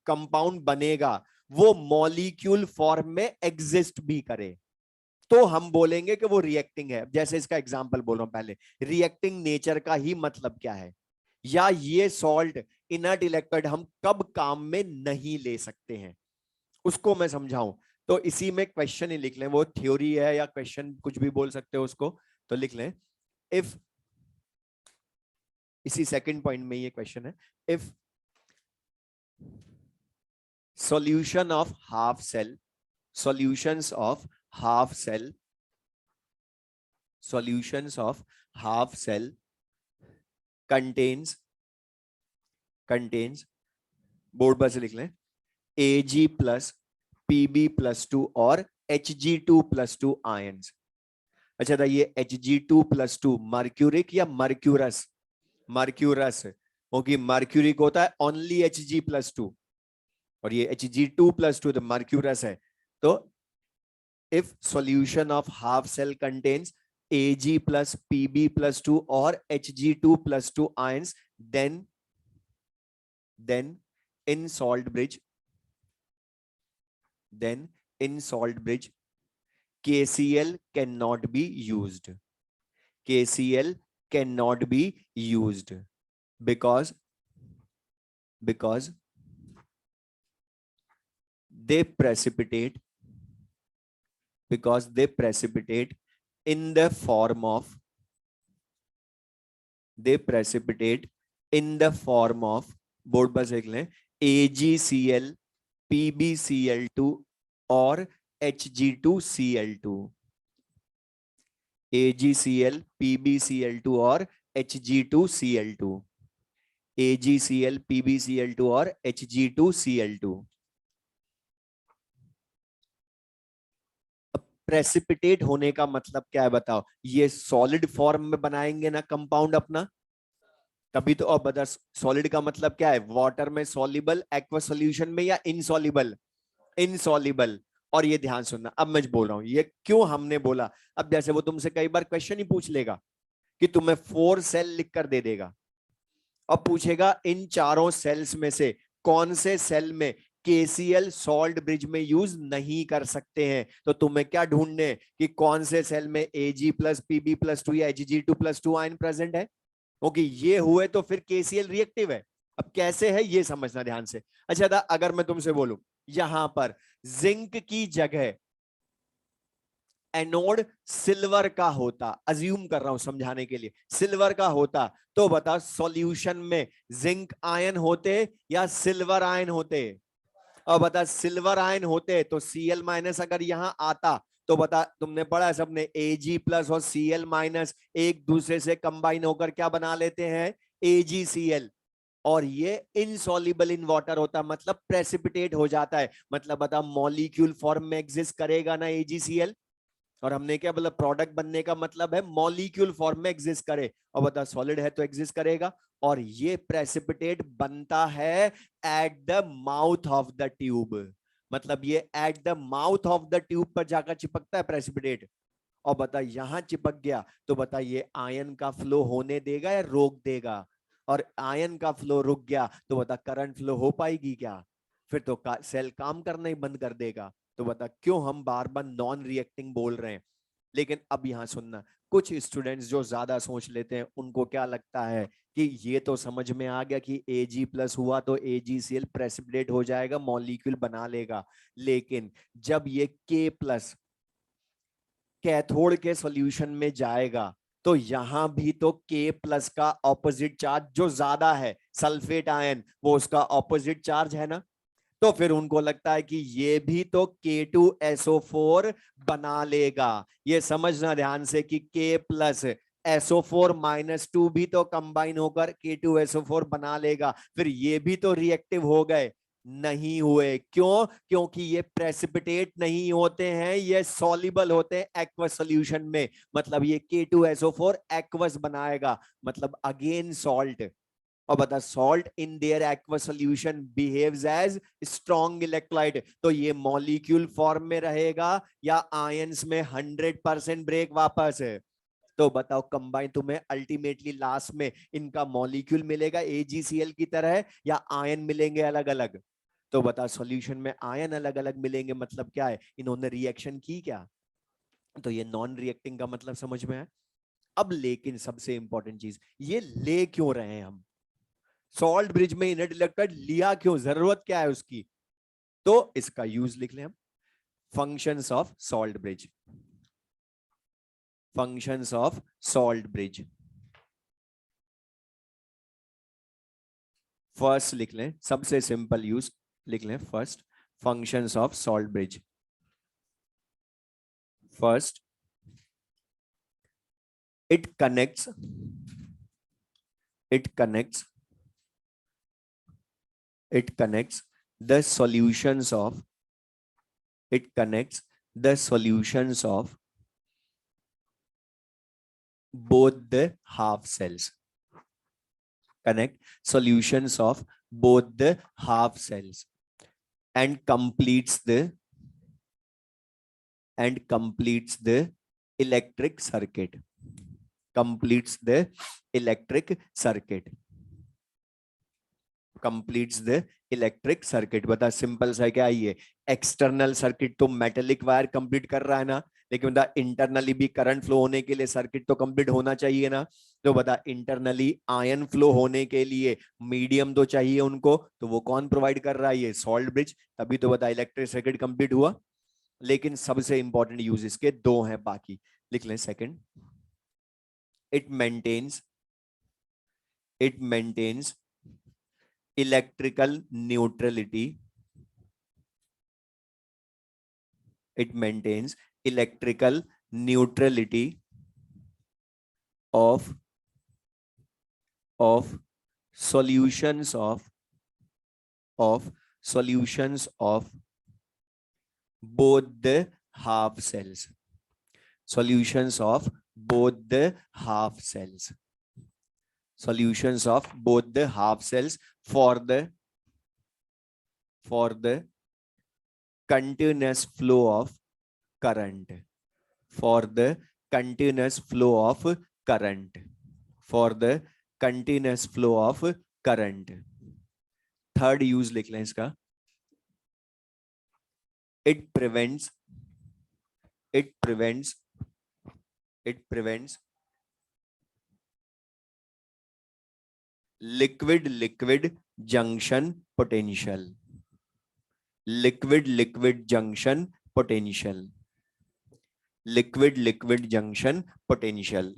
कंपाउंड बनेगा वो मॉलिक्यूल फॉर्म में एग्जिस्ट भी करे, तो हम बोलेंगे कि वो रिएक्टिंग है। जैसे इसका एग्जांपल बोल रहा हूं पहले, रिएक्टिंग नेचर का ही मतलब क्या है, या ये सॉल्ट इनर्ट इलेक्ट्रोलाइट हम कब काम में नहीं ले सकते हैं उसको मैं समझाऊं। तो इसी में क्वेश्चन ही लिख लें, वो थ्योरी है या क्वेश्चन कुछ भी बोल सकते हो उसको, तो लिख लें इफ, इसी सेकंड पॉइंट में ये क्वेश्चन है, if solution of half cell, solutions of half cell, solutions of half cell contains, contains, board पर से लिख लें, Ag+ Pb+2 और Hg2+2 आयंस। अच्छा था, ये Hg2+2 मर्क्यूरिक या मर्क्यूरस, मर्क्यूरस, क्योंकि मर्क्यूरिक होता है ओनली Hg+2 और ये Hg2+2 तो मर्क्यूरस है। तो if solution of half cell contains Ag+ Pb+2 और Hg2+2 ions, then in salt bridge, then in salt bridge KCl cannot be used. KCl cannot be used because they precipitate in the form of board पर देख लें AgCl PbCl2 और Hg2Cl2 AgCl PbCl2 और Hg2Cl2 AgCl PbCl2 और Hg2Cl2 precipitate होने का मतलब क्या है बताओ? ये सॉलिड फॉर्म में बनाएंगे ना कंपाउंड अपना, तभी तो। और बता सॉलिड का मतलब क्या है? वाटर में सॉल्युबल, एक्वा सॉल्यूशन में या इनसॉल्युबल? इनसॉल्युबल। और ये ध्यान सुनना, अब मैं बोल रहा हूं ये क्यों हमने बोला। अब जैसे वो तुमसे कई बार क्वेश्चन ही पूछ लेगा कि तुम्हें 4 सेल लिख कर दे देगा और पूछेगा इन चारों सेल्स में से कौन से सेल में KCl सॉल्ट ब्रिज में यूज नहीं कर सकते हैं, तो तुम्हें क्या ढूंढने कि कौन से सेल में Ag प्लस Pb प्लस 2 या Hg2 प्लस 2 आयन प्रेजेंट है। ओके, ये हुए तो फिर KCl रिएक्टिव है। अब कैसे है ये समझना ध्यान से। अच्छा था, अगर मैं तुमसे बोलूं यहां पर जिंक की जगह एनोड सिल्वर का होता, अज्यूम कर रहा हूं समझाने के लिए, सिल्वर का होता, तो बता सॉल्यूशन में जिंक आयन होते या सिल्वर आयन होते? और बता सिल्वर आयन होते तो Cl माइनस अगर यहां आता तो बता, तुमने पढ़ा है सबने, Ag प्लस और Cl माइनस एक दूसरे से कंबाइन होकर क्या बना लेते हैं? AgCl। और ये इनसॉल्युबल इन वाटर होता, मतलब प्रेसिपिटेट हो जाता है। मतलब बता मॉलिक्यूल फॉर्म में एग्जिस्ट करेगा ना AgCl, और हमने क्या बोला, प्रोडक्ट बनने का मतलब है मॉलिक्यूल फॉर्म में एग्जिस्ट करे। और बता सॉलिड है तो एग्जिस्ट करेगा। और ये प्रेसिपिटेट बनता है at the mouth of the tube, मतलब ये at the mouth of the tube पर जाकर चिपकता है प्रेसिपिटेट। और बता यहां चिपक गया तो बता ये आयन का फ्लो होने देगा या रोक देगा? और आयन का फ्लो रुक गया तो बता करंट फ्लो हो पाएगी क्या? फिर तो सेल काम करना ही बंद कर देगा। तो बता क्यों हम बार बार नॉन रिएक्टिंग बोल रहे हैं। लेकिन अब यहां सुनना, कुछ स्टूडेंट्स जो ज्यादा सोच लेते हैं उनको क्या लगता है कि ये तो समझ में आ गया कि Ag प्लस हुआ तो AgCl प्रेसिपिटेट हो जाएगा, मॉलिक्यूल बना लेगा। लेकिन जब ये K प्लस कैथोड के सॉल्यूशन में जाएगा तो यहां भी तो K प्लस का ऑपोजिट चार्ज जो ज्यादा है, सल्फेट आयन, वो उसका ऑपोजिट चार्ज है ना। तो फिर उनको लगता है कि ये भी तो K2SO4 बना लेगा। ये समझना ध्यान से कि K प्लस SO4 माइनस 2 भी तो कंबाइन होकर K2SO4 बना लेगा, फिर ये भी तो रिएक्टिव हो गए। नहीं हुए, क्यों? क्योंकि ये प्रेसिपिटेट नहीं होते हैं, ये सॉल्युबल होते हैं एक्वस सॉल्यूशन में। मतलब ये K2SO4 एक्वस बनाएगा, मतलब अगेन सॉल्ट। और बता salt in their aqua solution behaves as strong electrolyte, तो ये मॉलिक्यूल फॉर्म में रहेगा या आयंस में 100% ब्रेक वापस है? तो बताओ कंबाइन तुम्हें अल्टीमेटली लास्ट में इनका मॉलिक्यूल मिलेगा AgCl की तरह या आयन मिलेंगे अलग अलग? तो बता सॉल्यूशन में आयन अलग अलग मिलेंगे, मतलब क्या है, इन्होंने रिएक्शन की क्या? तो ये नॉन रिएक्टिंग का मतलब समझ में है। अब लेकिन सबसे इंपॉर्टेंट चीज, ये ले क्यों रहे हैं हम? सॉल्ट ब्रिज में इनर्ट इलेक्ट्रोलाइट लिया क्यों, जरूरत क्या है उसकी? तो इसका यूज लिख लें हम। Functions of salt bridge, functions of salt bridge. First लिख लें, सबसे सिंपल यूज लिख लें first, functions of salt bridge. First, it connects it connects it connects the solutions of it connects the solutions of both the half cells, connect solutions of both the half cells, and completes the electric circuit, completes the electric circuit, completes the electric circuit. बता simple सा क्या ये, external circuit तो metallic wire complete कर रहा है ना, लेकिन बता इंटरनली भी करंट फ्लो होने के लिए सर्किट तो कंप्लीट होना चाहिए ना। तो बता इंटरनली आयन फ्लो होने के लिए मीडियम तो चाहिए उनको, तो वो कौन प्रोवाइड कर रहा है, ये सॉल्ट ब्रिज। तभी तो बता इलेक्ट्रिक सर्किट कंप्लीट हुआ। लेकिन सबसे इंपॉर्टेंट यूज इसके दो हैं, बाकी लिख लें। Second, it maintains electrical neutrality, it maintains electrical neutrality of solutions of both the half cells, solutions of both the half cells, solutions of both the half cells for the continuous flow of current, for the continuous flow of current, for the continuous flow of current। Third use लिख लें इसका, it prevents liquid junction potential, liquid junction potential, liquid junction potential,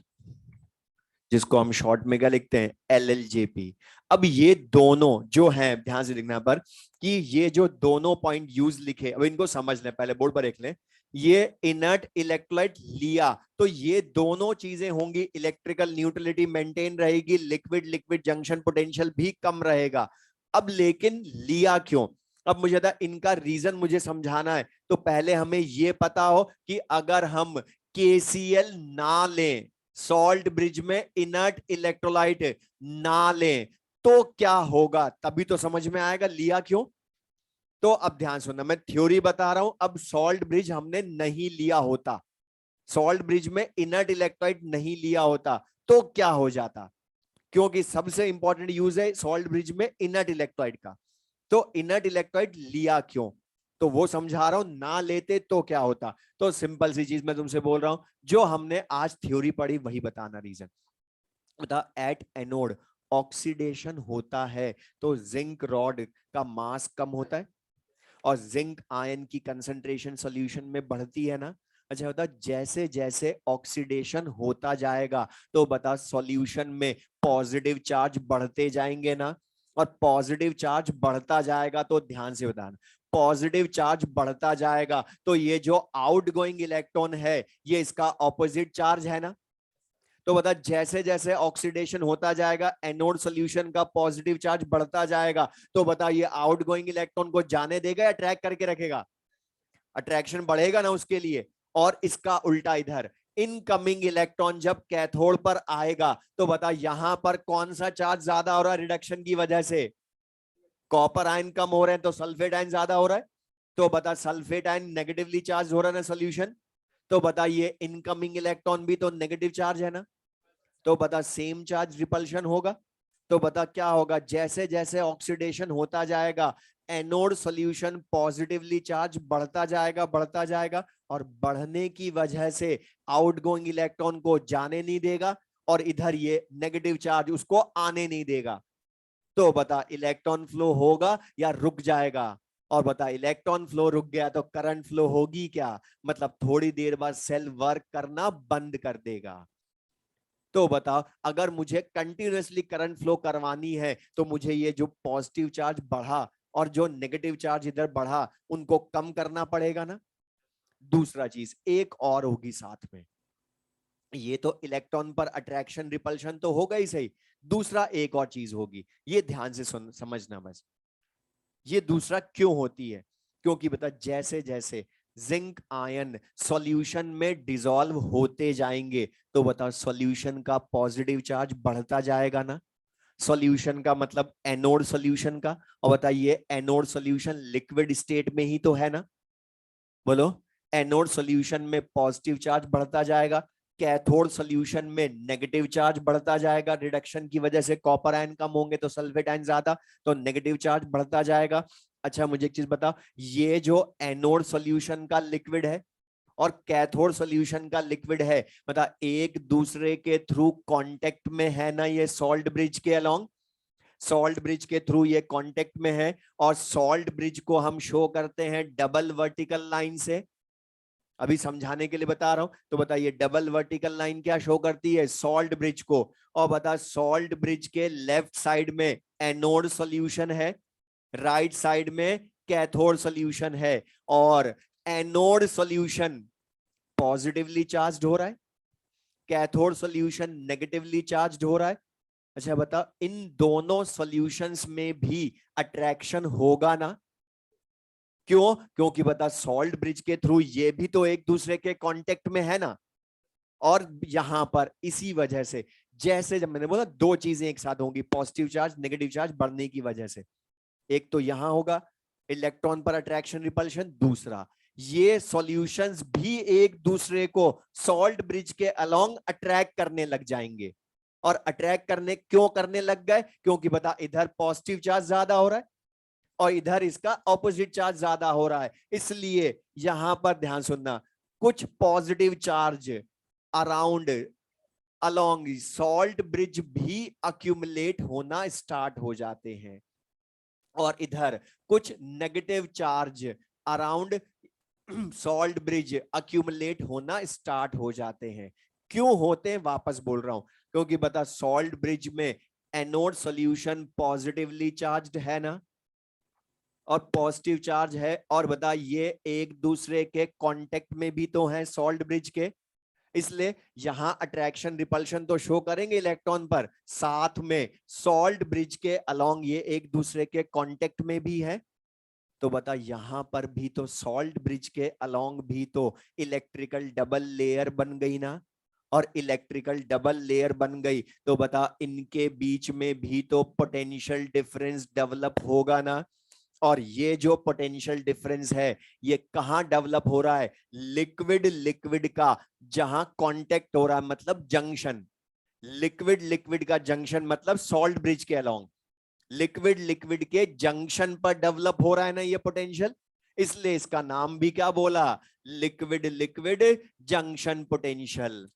जिसको हम short में क्या लिखते हैं, LLJP। अब ये दोनों जो हैं, ध्यान से लिखना पर कि ये जो दोनों पॉइंट यूज लिखे, अब इनको समझ लें, पहले बोर्ड पर लिख लें। ये इनर्ट इलेक्ट्रोलाइट लिया तो ये दोनों चीजें होंगी, इलेक्ट्रिकल न्यूट्रलिटी मेंटेन रहेगी, लिक्विड जंक्शन पोटेंशियल भी कम रहेगा। अब लेकिन लिया क्यों, अब मुझे था इनका रीजन मुझे समझाना है। तो पहले हमें ये पता हो कि अगर हम KCl ना लें, सॉल्ट ब्रिज में इनर्ट इलेक्ट्रोलाइट ना लें, तो क्या होगा, तभी तो समझ में आएगा लिया क्यों। तो अब ध्यान सुनना, मैं थ्योरी बता रहा हूं। अब सॉल्ट ब्रिज हमने नहीं लिया होता, सॉल्ट ब्रिज में इनर्ट इलेक्ट्रोलाइट नहीं लिया होता, तो क्या हो जाता, क्योंकि सबसे इंपॉर्टेंट यूज है सॉल्ट ब्रिज में इनर्ट इलेक्ट्रोलाइट का। तो इनर्ट इलेक्ट्रोलाइट लिया क्यों, तो वो समझा रहा हूं। ना लेते तो क्या होता, तो सिंपल सी चीज मैं तुमसे बोल रहा हूं, जो हमने आज थ्योरी पढ़ी वही बताना रीजन। बता, एट एनोड ऑक्सीडेशन होता है तो जिंक रॉड का मास कम होता है और जिंक आयन की कंसंट्रेशन सॉल्यूशन में बढ़ती है ना। अच्छा बता, जैसे जैसे ऑक्सीडेशन होता जाएगा तो बता सॉल्यूशन में पॉजिटिव चार्ज बढ़ते जाएंगे ना, और पॉजिटिव चार्ज बढ़ता जाएगा तो ध्यान से बताना, पॉजिटिव चार्ज बढ़ता जाएगा तो ये जो आउटगोइंग इलेक्ट्रॉन है ये इसका ऑपोजिट चार्ज है ना। तो बता, जैसे जैसे ऑक्सीडेशन होता जाएगा एनोड सॉल्यूशन का पॉजिटिव चार्ज बढ़ता जाएगा, तो बता ये आउटगोइंग इलेक्ट्रॉन को जाने देगा या ट्रैक करके रखेगा, अट्रैक्शन बढ़ेगा ना उसके लिए। और इसका उल्टा इधर, इनकमिंग इलेक्ट्रॉन जब कैथोड पर आएगा तो बता यहां पर कौन सा चार्ज ज्यादा हो रहा है रिडक्शन की वजह से, कॉपर आयन कम हो रहे हैं तो सल्फेट आयन ज्यादा हो रहा है। तो बता सल्फेट आयन नेगेटिवली चार्ज हो रहा है ना सॉल्यूशन, तो बता ये इनकमिंग इलेक्ट्रॉन भी तो नेगेटिव चार्ज है ना, तो बता सेम चार्ज रिपल्शन होगा। तो बता क्या होगा, जैसे जैसे ऑक्सीडेशन होता जाएगा एनोड सॉल्यूशन पॉजिटिवली चार्ज बढ़ता जाएगा और बढ़ने की वजह से आउटगोइंग इलेक्ट्रॉन को जाने नहीं देगा और इधर ये नेगेटिव चार्ज उसको आने नहीं देगा। तो बता इलेक्ट्रॉन फ्लो होगा या रुक जाएगा, और बता इलेक्ट्रॉन फ्लो रुक गया तो करंट फ्लो होगी क्या, मतलब थोड़ी देर बाद सेल वर्क करना बंद कर देगा। तो बताओ अगर मुझे कंटिन्यूअसली करंट फ्लो करवानी है तो मुझे ये जो पॉजिटिव चार्ज बढ़ा और जो नेगेटिव चार्ज इधर बढ़ा उनको कम करना पड़ेगा ना। दूसरा चीज एक और होगी साथ में, ये तो इलेक्ट्रॉन पर अट्रैक्शन रिपल्शन तो होगा ही सही, दूसरा एक और चीज होगी, ये ध्यान से समझना बस। ये दूसरा क्यों होती है, क्योंकि बता जैसे जैसे जिंक आयन सॉल्यूशन में डिसॉल्व होते जाएंगे तो बता सॉल्यूशन का पॉजिटिव चार्ज बढ़ता जाएगा ना, सॉल्यूशन का मतलब एनोड सॉल्यूशन का। और बताइए एनोड सॉल्यूशन लिक्विड स्टेट में ही तो है ना, बोलो एनोड सॉल्यूशन में पॉजिटिव चार्ज बढ़ता जाएगा कैथोड सॉल्यूशन में नेगेटिव चार्ज बढ़ता जाएगा, रिडक्शन की वजह से कॉपर आयन कम होंगे तो सल्फेट आयन ज्यादा, तो नेगेटिव चार्ज बढ़ता जाएगा। अच्छा मुझे एक चीज बता, ये जो एनोड सॉल्यूशन का लिक्विड है और कैथोड सॉल्यूशन का लिक्विड है, मतलब एक दूसरे के थ्रू कांटेक्ट में है ना, ये सॉल्ट ब्रिज के अलोंग, सॉल्ट ब्रिज के थ्रू ये कांटेक्ट में है, और सॉल्ट ब्रिज को हम शो करते हैं डबल वर्टिकल लाइन से। अभी समझाने के लिए बता रहा हूं, तो बताइए डबल वर्टिकल लाइन क्या शो करती है, सॉल्ट ब्रिज को। और बता सॉल्ट ब्रिज के लेफ्ट साइड में एनोड सॉल्यूशन है, राइट साइड में कैथोड सॉल्यूशन है, और एनोड सॉल्यूशन पॉजिटिवली चार्ज्ड हो रहा है, कैथोड सॉल्यूशन नेगेटिवली चार्ज्ड हो रहा है। अच्छा बता, इन दोनों सॉल्यूशंस में भी अट्रैक्शन होगा ना? क्यों? क्योंकि बता सॉल्ट ब्रिज के थ्रू ये भी तो एक दूसरे के कांटेक्ट में है ना, और यहां पर इसी वजह से, जैसे जब मैंने बोला दो चीजें एक साथ होंगी, पॉजिटिव चार्ज नेगेटिव चार्ज बढ़ने की वजह से, एक तो यहां होगा इलेक्ट्रॉन पर अट्रैक्शन रिपल्शन, दूसरा ये सॉल्यूशंस भी एक दूसरे को सॉल्ट ब्रिज के अलोंग अट्रैक्ट करने लग जाएंगे। और अट्रैक्ट करने क्यों करने लग गए? क्योंकि बता इधर पॉजिटिव चार्ज ज्यादा हो रहा है और इधर इसका ऑपोजिट चार्ज ज्यादा हो रहा है, इसलिए यहां पर ध्यान सुनना, कुछ positive charge around along salt bridge भी अक्यूमुलेट होना स्टार्ट हो जाते हैं, और इधर कुछ negative charge around salt bridge accumulate होना स्टार्ट हो जाते हैं। क्यों होते हैं वापस बोल रहा हूं, क्योंकि बता सॉल्ट ब्रिज में एनोड सॉल्यूशन पॉजिटिवली चार्ज्ड है ना, और पॉजिटिव चार्ज है, और बता ये एक दूसरे के कांटेक्ट में भी तो है सॉल्ट ब्रिज के, इसलिए यहां अट्रैक्शन रिपल्शन तो शो करेंगे इलेक्ट्रॉन पर, साथ में सॉल्ट ब्रिज के अलोंग ये एक दूसरे के कांटेक्ट में भी है। तो बता यहां पर भी तो सॉल्ट ब्रिज के अलोंग भी तो इलेक्ट्रिकल डबल लेयर बन गई ना, और इलेक्ट्रिकल डबल लेयर बन गई तो बता इनके बीच में भी तो पोटेंशियल डिफरेंस डेवलप होगा ना। और ये जो पोटेंशियल डिफरेंस है ये कहां डेवलप हो रहा है, लिक्विड लिक्विड का जहां कांटेक्ट हो रहा है, मतलब जंक्शन, लिक्विड लिक्विड का जंक्शन मतलब सॉल्ट ब्रिज के अलोंग, लिक्विड लिक्विड के जंक्शन पर डेवलप हो रहा है ना ये पोटेंशियल, इसलिए इसका नाम भी क्या बोला, liquid liquid junction potential,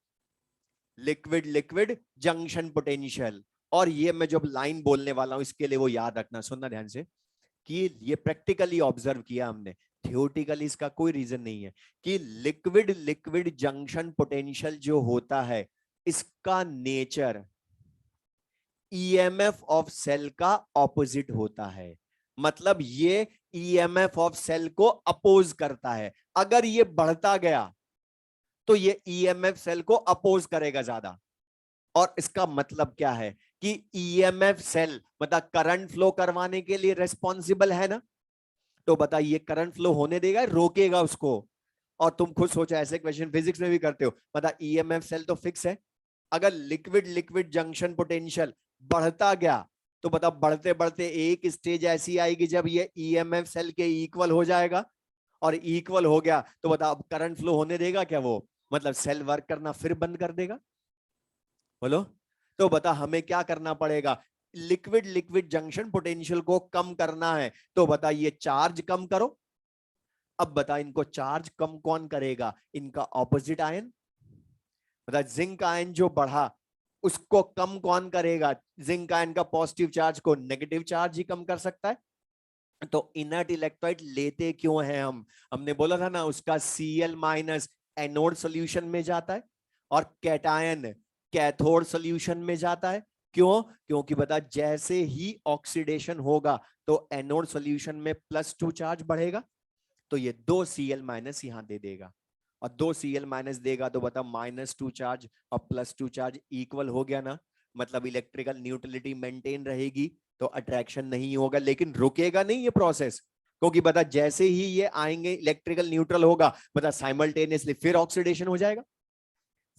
liquid liquid junction potential. और ये मैं जब लाइन बोलने वाला हूं इसके लिए वो याद रखना, सुनना ध्यान से, कि ये प्रैक्टिकली ऑब्जर्व किया हमने, थियोरेटिकली इसका कोई रीजन नहीं है, कि लिक्विड लिक्विड जंक्शन पोटेंशियल जो होता है इसका नेचर ईएमएफ ऑफ सेल का ऑपोजिट होता है, मतलब ये ईएमएफ ऑफ सेल को अपोज करता है। अगर ये बढ़ता गया तो ये ईएमएफ सेल को अपोज करेगा ज्यादा, और इसका मतलब क्या है कि ईएमएफ सेल मतलब करंट फ्लो करवाने के लिए रेस्पॉन्सिबल है ना, तो बताइए करंट फ्लो होने देगा रोकेगा उसको? और तुम खुद सोचो, ऐसे क्वेश्चन फिजिक्स में भी करते हो, मतलब ईएमएफ सेल तो फिक्स है, अगर लिक्विड लिक्विड जंक्शन पोटेंशियल बढ़ता गया तो बता बढ़ते बढ़ते एक स्टेज ऐसी आएगी जब ये ईएमएफ सेल के इक्वल हो जाएगा, और इक्वल हो गया तो बता अब करंट फ्लो होने देगा क्या वो, मतलब सेल वर्क करना फिर बंद कर देगा? बोलो। तो बता हमें क्या करना पड़ेगा, लिक्विड लिक्विड जंक्शन पोटेंशियल को कम करना है, तो बता ये चार्ज कम करो। अब बता इनको चार्ज कम कौन करेगा, इनका ऑपोजिट आयन, बता जिंक आयन जो बढ़ा उसको कम कौन करेगा, जिंक आयन का पॉजिटिव चार्ज को नेगेटिव चार्ज ही कम कर सकता है। तो इनर्ट इलेक्ट्रोलाइट लेते क्यों हैं हम, हमने बोला था ना उसका Cl माइनस एनोड सॉल्यूशन में जाता है और कैटायन कैथोड सॉल्यूशन में जाता है। क्यों? क्योंकि बता जैसे ही ऑक्सीडेशन होगा तो एनोड सॉल्यूशन में +2 चार्ज बढ़ेगा, तो ये 2 Cl माइनस यहां दे देगा, और 2 Cl माइनस देगा तो बता -2 चार्ज और +2 चार्ज इक्वल हो गया ना, मतलब इलेक्ट्रिकल न्यूट्रलिटी मेंटेन रहेगी, तो अट्रैक्शन नहीं होगा, लेकिन रुकेगा नहीं ये प्रोसेस, क्योंकि बता जैसे ही ये आएंगे इलेक्ट्रिकल न्यूट्रल होगा, बता साइमल्टेनियसली फिर ऑक्सीडेशन हो जाएगा,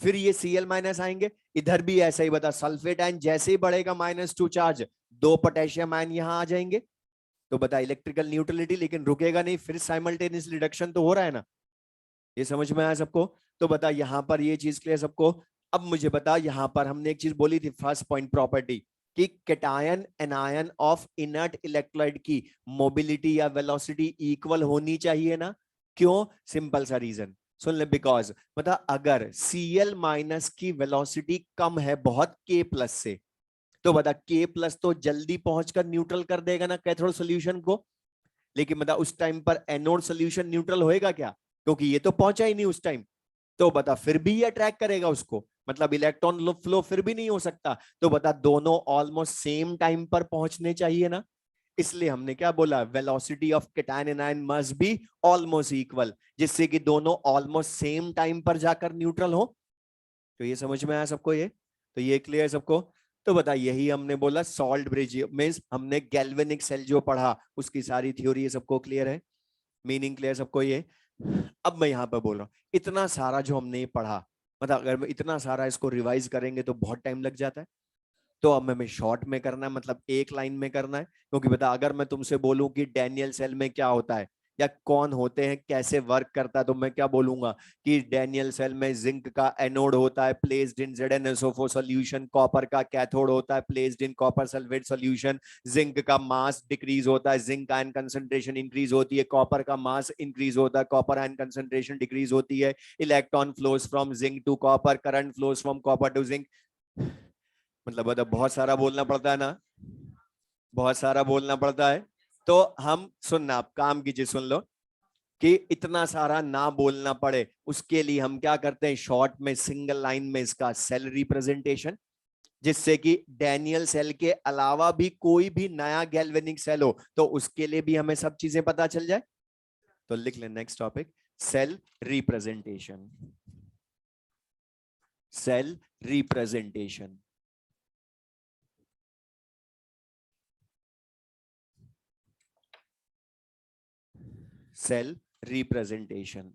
फिर ये Cl माइनस आएंगे, इधर भी ऐसा ही, बता सल्फेट आयन जैसे ही बढ़ेगा -2 चार्ज, 2 पोटेशियम आयन यहां आ जाएंगे, तो बता इलेक्ट्रिकल न्यूट्रलिटी, लेकिन रुकेगा नहीं, फिर साइमल्टेनियस रिडक्शन तो हो रहा है ना, ये समझ में आया सबको? तो बता यहाँ पर ये चीज क्लियर सबको। अब मुझे बता, यहाँ पर हमने एक चीज बोली थी, फर्स्ट पॉइंट प्रॉपर्टी, कि cation anion of inert electrolyte की मोबिलिटी या वेलोसिटी इक्वल होनी चाहिए ना। क्यों? सिंपल सा रीजन सुन ले, बिकॉज बता अगर Cl माइनस की वेलोसिटी कम है बहुत K प्लस से, तो बता K प्लस तो जल्दी पहुंचकर न्यूट्रल कर देगा ना कैथोड सोल्यूशन को, लेकिन बता उस टाइम पर एनोड सोल्यूशन न्यूट्रल होएगा क्या? क्योंकि ये तो पहुंचा ही नहीं उस टाइम। तो बता फिर भी ये अट्रैक्ट करेगा उसको, मतलब इलेक्ट्रॉन फ्लो फिर भी नहीं हो सकता। तो बता दोनों ऑलमोस्ट सेम टाइम पर पहुंचने चाहिए ना। इसलिए हमने क्या बोला, velocity of cation anion must be almost equal, जिससे कि दोनों ऑलमोस्ट सेम टाइम पर जाकर न्यूट्रल हो। तो ये समझ में आया सबको? ये तो ये क्लियर सबको? तो बता यही हमने बोला सॉल्ट ब्रिज मींस हमने गैल्वेनिक सेल जो पढ़ा उसकी सारी थ्योरी, ये सबको क्लियर है, मीनिंग क्लियर सबको ये। अब मैं यहाँ पर बोल रहा हूँ इतना सारा जो हमने ये पढ़ा, मतलब अगर इतना सारा इसको रिवाइज करेंगे तो बहुत टाइम लग जाता है। तो अब हमें शॉर्ट में करना है, मतलब एक लाइन में करना है। क्योंकि बता अगर मैं तुमसे बोलूं कि डैनियल सेल में क्या होता है या कौन होते हैं, कैसे वर्क करता है, तो मैं क्या बोलूंगा कि डैनियल सेल में जिंक का एनोड होता है placed in ZnSO4 solution, copper का कैथोड होता है placed in copper sulphate solution, zinc का मास डिक्रीज होता है, जिंक आयन कंसंट्रेशन इंक्रीज होती है, कॉपर का मास इंक्रीज होता है, कॉपर आयन कंसंट्रेशन डिक्रीज होती है, electron flows from zinc to copper, current flows from copper to zinc. मतलब बहुत सारा बोलना पड़ता है ना, बहुत सारा बोलना पड़ता है। तो हम सुनना, आप काम कीजिए, सुन लो कि इतना सारा ना बोलना पड़े उसके लिए हम क्या करते हैं, शॉर्ट में सिंगल लाइन में इसका सेल रिप्रेजेंटेशन, जिससे कि डैनियल सेल के अलावा भी कोई भी नया गैल्वेनिक सेल हो तो उसके लिए भी हमें सब चीजें पता चल जाए। तो लिख ले next topic, cell representation. Cell representation, cell representation.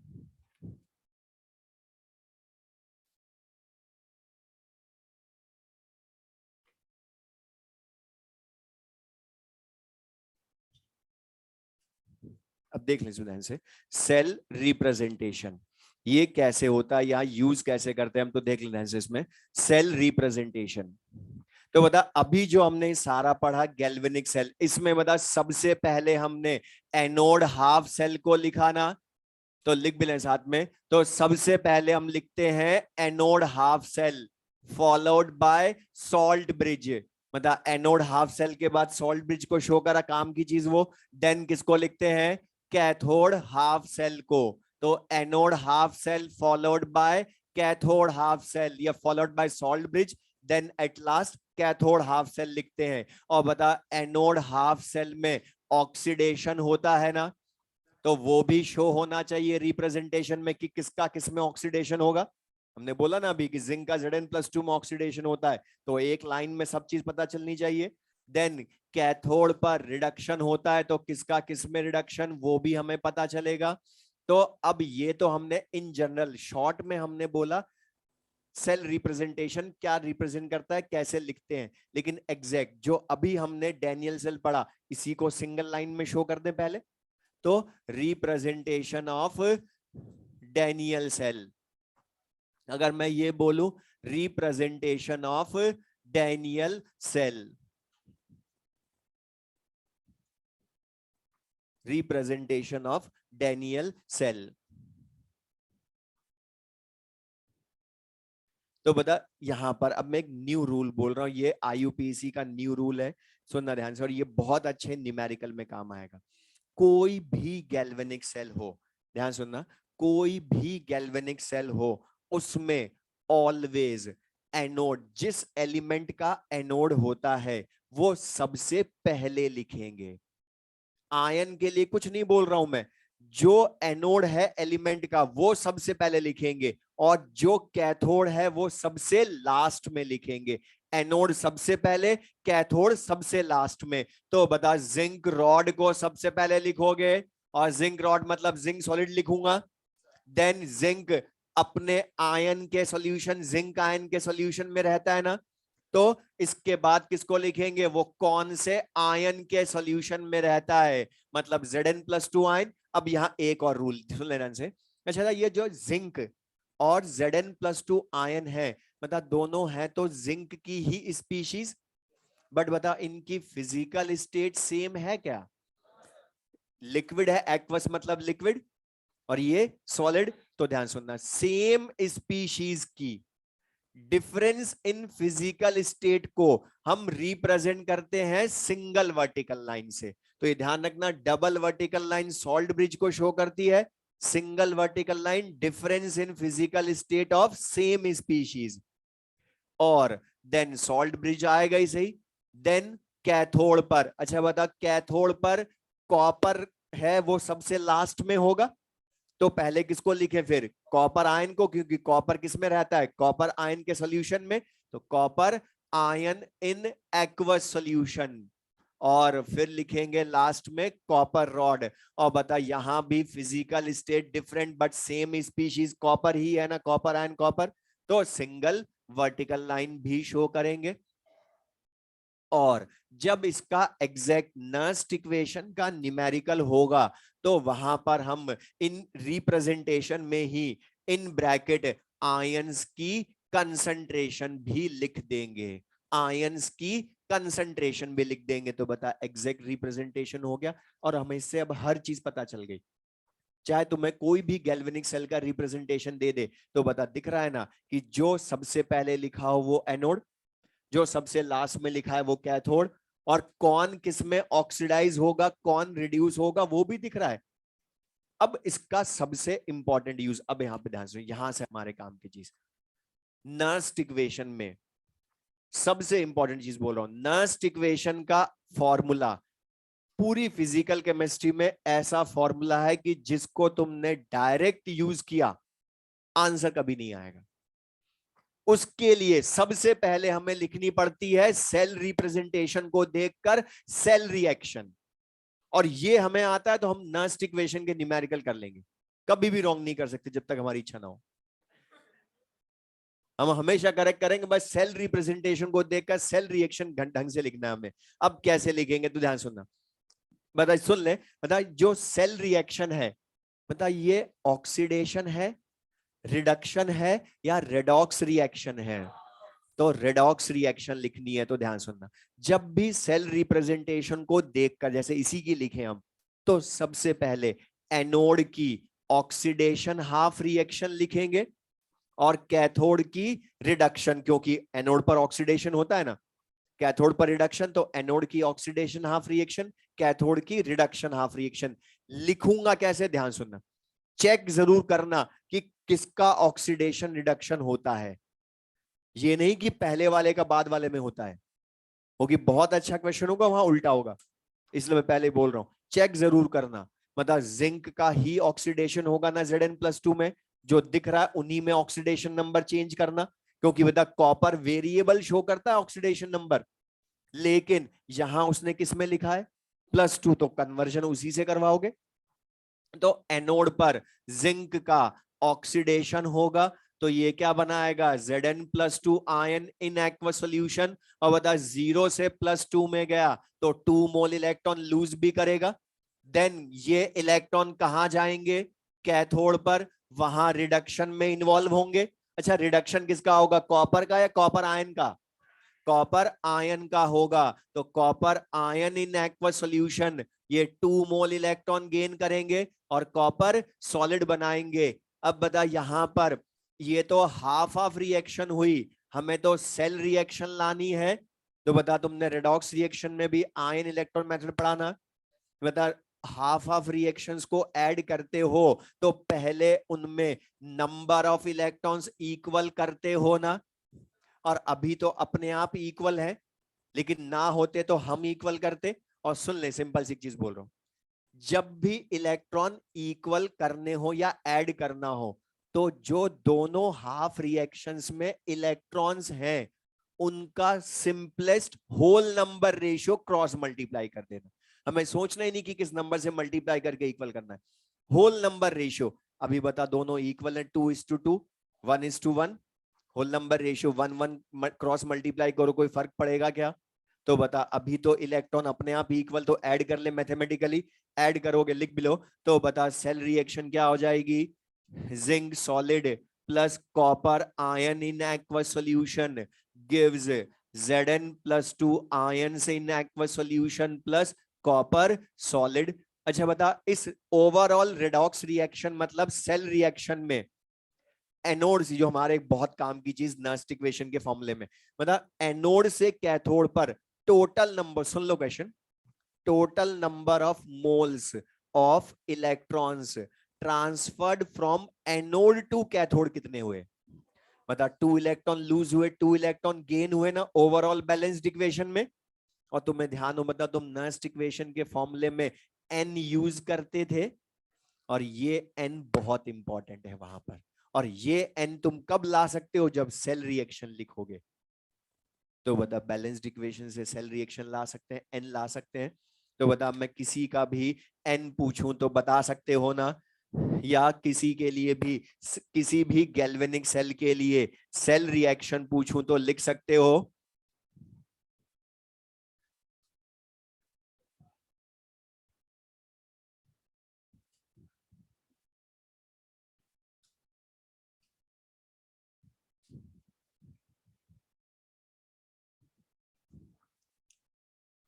अब देख लें ध्यान से, सेल रिप्रेजेंटेशन ये कैसे होता है या यूज कैसे करते हैं हम, तो देख लें ध्यान से इसमें सेल रिप्रेजेंटेशन। तो बता अभी जो हमने सारा पढ़ा गैल्वेनिक सेल, इसमें बता सबसे पहले हमने एनोड हाफ सेल को लिखा ना, तो लिख भी लें साथ में। तो सबसे पहले हम लिखते हैं anode half cell followed by salt bridge, मतलब एनोड हाफ सेल के बाद सॉल्ट ब्रिज को शो करा, काम की चीज वो। देन किसको लिखते हैं, कैथोड हाफ सेल को। तो anode half cell followed by cathode half cell या followed by salt bridge, then at last cathode half cell लिखते हैं। और बता एनोड हाफ सेल में ऑक्सीडेशन होता है ना, तो वो भी शो होना चाहिए रिप्रेजेंटेशन में कि किसका किसमें ऑक्सीडेशन होगा। हमने बोला ना अभी कि जिंक का Zn+2 में ऑक्सीडेशन होता है, तो एक लाइन में सब चीज पता चलनी चाहिए। देन कैथोड पर रिडक्शन होता है, तो किसका किसमें रिडक्शन वो भी हमें पता चलेगा। तो अब ये तो हमने इन जनरल शॉर्ट में हमने बोला सेल रिप्रेजेंटेशन क्या रिप्रेजेंट करता है, कैसे लिखते हैं। लेकिन एग्जैक्ट जो अभी हमने डैनियल सेल पढ़ा, इसी को सिंगल लाइन में शो कर दें पहले। तो रिप्रेजेंटेशन ऑफ डैनियल सेल, अगर मैं ये बोलूं representation of Daniell cell, representation of Daniell cell, तो बता यहां पर अब मैं एक न्यू रूल बोल रहा हूं, ये IUPAC का न्यू रूल है, सुनना ध्यान से, और ये बहुत अच्छे न्यूमेरिकल में काम आएगा। कोई भी गैल्वेनिक सेल हो, ध्यान सुनना, कोई भी गैल्वेनिक सेल हो उसमें ऑलवेज एनोड, जिस एलिमेंट का एनोड होता है वो सबसे पहले लिखेंगे। आयन के लिए कुछ नहीं बोल रहा हूं मैं, जो एनोड है एलिमेंट का वो सबसे पहले लिखेंगे, और जो कैथोड है वो सबसे लास्ट में लिखेंगे। एनोड सबसे पहले, कैथोड सबसे लास्ट में। तो बता जिंक रॉड को सबसे पहले लिखोगे, और जिंक रॉड मतलब जिंक सॉलिड लिखूंगा। देन जिंक अपने आयन के सॉल्यूशन, जिंक आयन के सॉल्यूशन में रहता है ना, तो इसके बाद किसको लिखेंगे, वो कौन से आयन के सॉल्यूशन में रहता है, मतलब Zn+2 आयन। अब यहां एक और रूल सुन लेना से, अच्छा ये जो जिंक और Zn+2 आयन है, बता दोनों है तो जिंक की ही स्पीशीज, बट बता इनकी फिजिकल स्टेट सेम है क्या? लिक्विड है, एक्वस मतलब लिक्विड, और ये सॉलिड। तो ध्यान सुनना, सेम स्पीशीज की डिफरेंस इन फिजिकल स्टेट को हम रिप्रेजेंट करते हैं सिंगल वर्टिकल लाइन से। तो ये ध्यान रखना, double vertical line salt bridge को शो करती है, single vertical line difference in physical state of same species. और देन सॉल्ट ब्रिज आएगा ही सही। देन कैथोड पर, अच्छा बता कैथोड पर कॉपर है वो सबसे लास्ट में होगा, तो पहले किसको लिखे फिर? कॉपर आयन को, क्योंकि कॉपर किस में रहता है? कॉपर आयन के सॉल्यूशन में, तो copper ion in aqueous solution. और फिर लिखेंगे लास्ट में कॉपर रॉड। और बता यहां भी physical state different but same species copper ही है ना, कॉपर आयन कॉपर, तो सिंगल वर्टिकल लाइन भी शो करेंगे। और जब इसका एग्जैक्ट नर्स्ट इक्वेशन का न्यूमेरिकल होगा तो वहां पर हम इन रिप्रेजेंटेशन में ही इन ब्रैकेट आयंस की कंसंट्रेशन भी लिख देंगे, आयंस की कंसंट्रेशन भी लिख देंगे। तो बता एग्जैक्ट रिप्रेजेंटेशन हो गया, और हमें इससे अब हर चीज पता चल गई। चाहे तुम्हें कोई भी गैल्वेनिक सेल का रिप्रेजेंटेशन दे दे, तो बता दिख रहा है ना कि जो सबसे पहले लिखा हो वो एनोड, जो सबसे लास्ट में लिखा है वो कैथोड, और कौन किसमें ऑक्सीडाइज होगा कौन रिड्यूस होगा वो भी दिख रहा है। अब इसका सबसे इंपॉर्टेंट यूज, अब यहां पे ध्यान से, यहां से हमारे काम की चीज, नर्स्ट इक्वेशन में सबसे इंपॉर्टेंट चीज बोल रहा हूं, नर्स्ट इक्वेशन का फॉर्मूला पूरी फिजिकल केमिस्ट्री में ऐसा फॉर्मूला है कि जिसको तुमने डायरेक्ट यूज किया आंसर कभी नहीं आएगा। उसके लिए सबसे पहले हमें लिखनी पड़ती है सेल रिप्रेजेंटेशन को देखकर सेल रिएक्शन, और ये हमें आता है तो हम नर्स्ट इक्वेशन के न्यूमेरिकल कर लेंगे, कभी भी रॉन्ग नहीं कर सकते जब तक हमारी इच्छा ना हो। हम हमेशा करेक्ट करेंगे, बस सेल रिप्रेजेंटेशन को देखकर सेल रिएक्शन ढंग से लिखना है हमें। अब कैसे लिखेंगे तो ध्यान सुनना, बता सुन ले, बता जो सेल रिएक्शन है, बता ये ऑक्सीडेशन है, रिडक्शन है, या रेडॉक्स रिएक्शन है? तो रेडॉक्स रिएक्शन लिखनी है। तो ध्यान सुनना, जब भी सेल रिप्रेजेंटेशन को देखकर, जैसे इसी की लिखे हम, तो सबसे पहले एनोड की ऑक्सीडेशन हाफ रिएक्शन लिखेंगे और कैथोड की रिडक्शन, क्योंकि एनोड पर ऑक्सीडेशन होता है ना, कैथोड पर रिडक्शन, तो एनोड की ऑक्सीडेशन हाफ रिएक्शन, कैथोड की रिडक्शन हाफ रिएक्शन। लिखूंगा कैसे? ध्यान सुनना, चेक जरूर करना कि किसका ऑक्सीडेशन रिडक्शन होता है, ये नहीं कि पहले वाले का बाद वाले में होता है, क्योंकि बहुत अच्छा क्वेश्चन होगा वहां उल्टा होगा, इसलिए मैं पहले बोल रहा हूं चेक जरूर करना। मतलब जिंक का ही ऑक्सीडेशन होगा ना Zn+2 में, जो दिख रहा है उन्हीं में ऑक्सीडेशन नंबर चेंज करना, क्योंकि बता कॉपर वेरिएबल शो करता है ऑक्सीडेशन नंबर, लेकिन यहां उसने किस में लिखा है +2, तो कन्वर्जन उसी से करवाओगे। तो एनोड पर जिंक का ऑक्सीडेशन होगा, तो ये क्या बनाएगा? Zn+2 ion in aqueous solution, और बता 0 से +2 में गया तो 2 मोल इलेक्ट्रॉन लूज भी करेगा। देन ये इलेक्ट्रॉन कहां जाएंगे? कैथोड पर, वहां रिडक्शन में इन्वॉल्व होंगे। अच्छा रिडक्शन किसका होगा? कॉपर का या कॉपर आयन का? कॉपर आयन का होगा, तो copper ion in aqueous solution, ये 2 मोल इलेक्ट्रॉन गेन करेंगे और कॉपर सॉलिड बनाएंगे। अब बता यहां पर ये तो हाफ ऑफ रिएक्शन हुई, हमें तो सेल रिएक्शन लानी है, तो बता तुमने रेडॉक्स रिएक्शन में भी आयन इलेक्ट्रॉन मेथड पढ़ा ना, बता हाफ ऑफ रिएक्शंस को ऐड करते हो तो पहले उनमें नंबर ऑफ इलेक्ट्रॉन्स इक्वल करते हो ना, और अभी तो अपने आप इक्वल है, लेकिन ना होते तो हम इक्वल करते। और सुन ले सिंपल सी चीज बोल रहा हूं, जब भी इलेक्ट्रॉन इक्वल करने हो या ऐड करना हो, तो जो दोनों हाफ रिएक्शंस में इलेक्ट्रॉन्स हैं उनका simplest whole number ratio cross multiply कर देना। हमें सोचना ही नहीं कि किस नंबर से मल्टीप्लाई करके इक्वल करना है, होल नंबर रेशियो। अभी बता दोनों इक्वल है, 2:2, 1:1, whole number ratio 1:1 cross multiply करो, कोई फर्क पड़ेगा क्या? तो बता अभी तो इलेक्ट्रॉन अपने आप इक्वल, तो ऐड कर ले मैथमेटिकली, ऐड करोगे लिख भी लो, तो बता सेल रिएक्शन क्या हो जाएगी? Zinc solid plus copper ion in aqueous solution gives Zn plus 2 ions in aqueous solution plus copper solid। अच्छा बता, इस ओवरऑल रेडॉक्स रिएक्शन मतलब सेल रिएक्शन में एनोड जो हमारे एक बहुत काम की चीज नर्स्ट इक्वेशन के फॉर्मूले में, मतलब एनोड से कैथोड पर टोटल नंबर, सुन लो question, total number of moles of electrons transferred from anode to cathode कितने हुए? मतलब 2 इलेक्ट्रॉन लूज हुए, 2 इलेक्ट्रॉन गेन हुए ना ओवरऑल बैलेंस्ड इक्वेशन में। और तुम्हें ध्यान हो, मतलब तुम नर्स्ट इक्वेशन के फॉर्मूले में एन यूज करते थे, और ये एन बहुत इंपॉर्टेंट है वहां पर। और ये एन तुम कब ला सकते हो? जब सेल रिएक्शन लिखोगे। तो बता, बैलेंस्ड इक्वेशन से सेल रिएक्शन ला सकते हैं, एन ला सकते हैं। तो बता, मैं किसी का भी एन पूछूं तो बता सकते हो ना? या किसी के लिए भी, किसी भी गैल्वेनिक सेल के लिए सेल रिएक्शन पूछूं तो लिख सकते हो?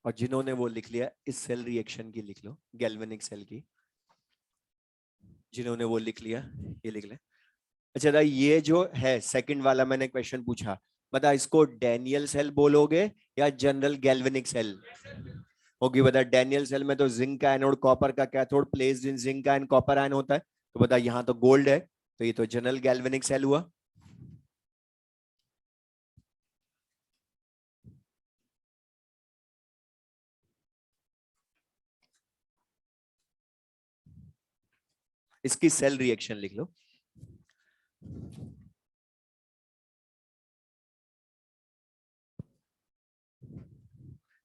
और जिन्होंने वो लिख लिया, इस सेल रिएक्शन की लिख लो, गैल्वेनिक सेल की, जिन्होंने वो लिख लिया ये लिख ले। अच्छा था, ये जो है सेकंड वाला मैंने क्वेश्चन पूछा, बता इसको डैनियल सेल बोलोगे या जनरल गैल्वेनिक सेल होगी? बता, डैनियल सेल में तो जिंक का एनोड, कॉपर का cathode, placed in zinc and copper ion होता है। तो बता, यहाँ तो गोल्ड है, तो ये तो जनरल गैल्वेनिक सेल हुआ। इसकी सेल रिएक्शन लिख लो।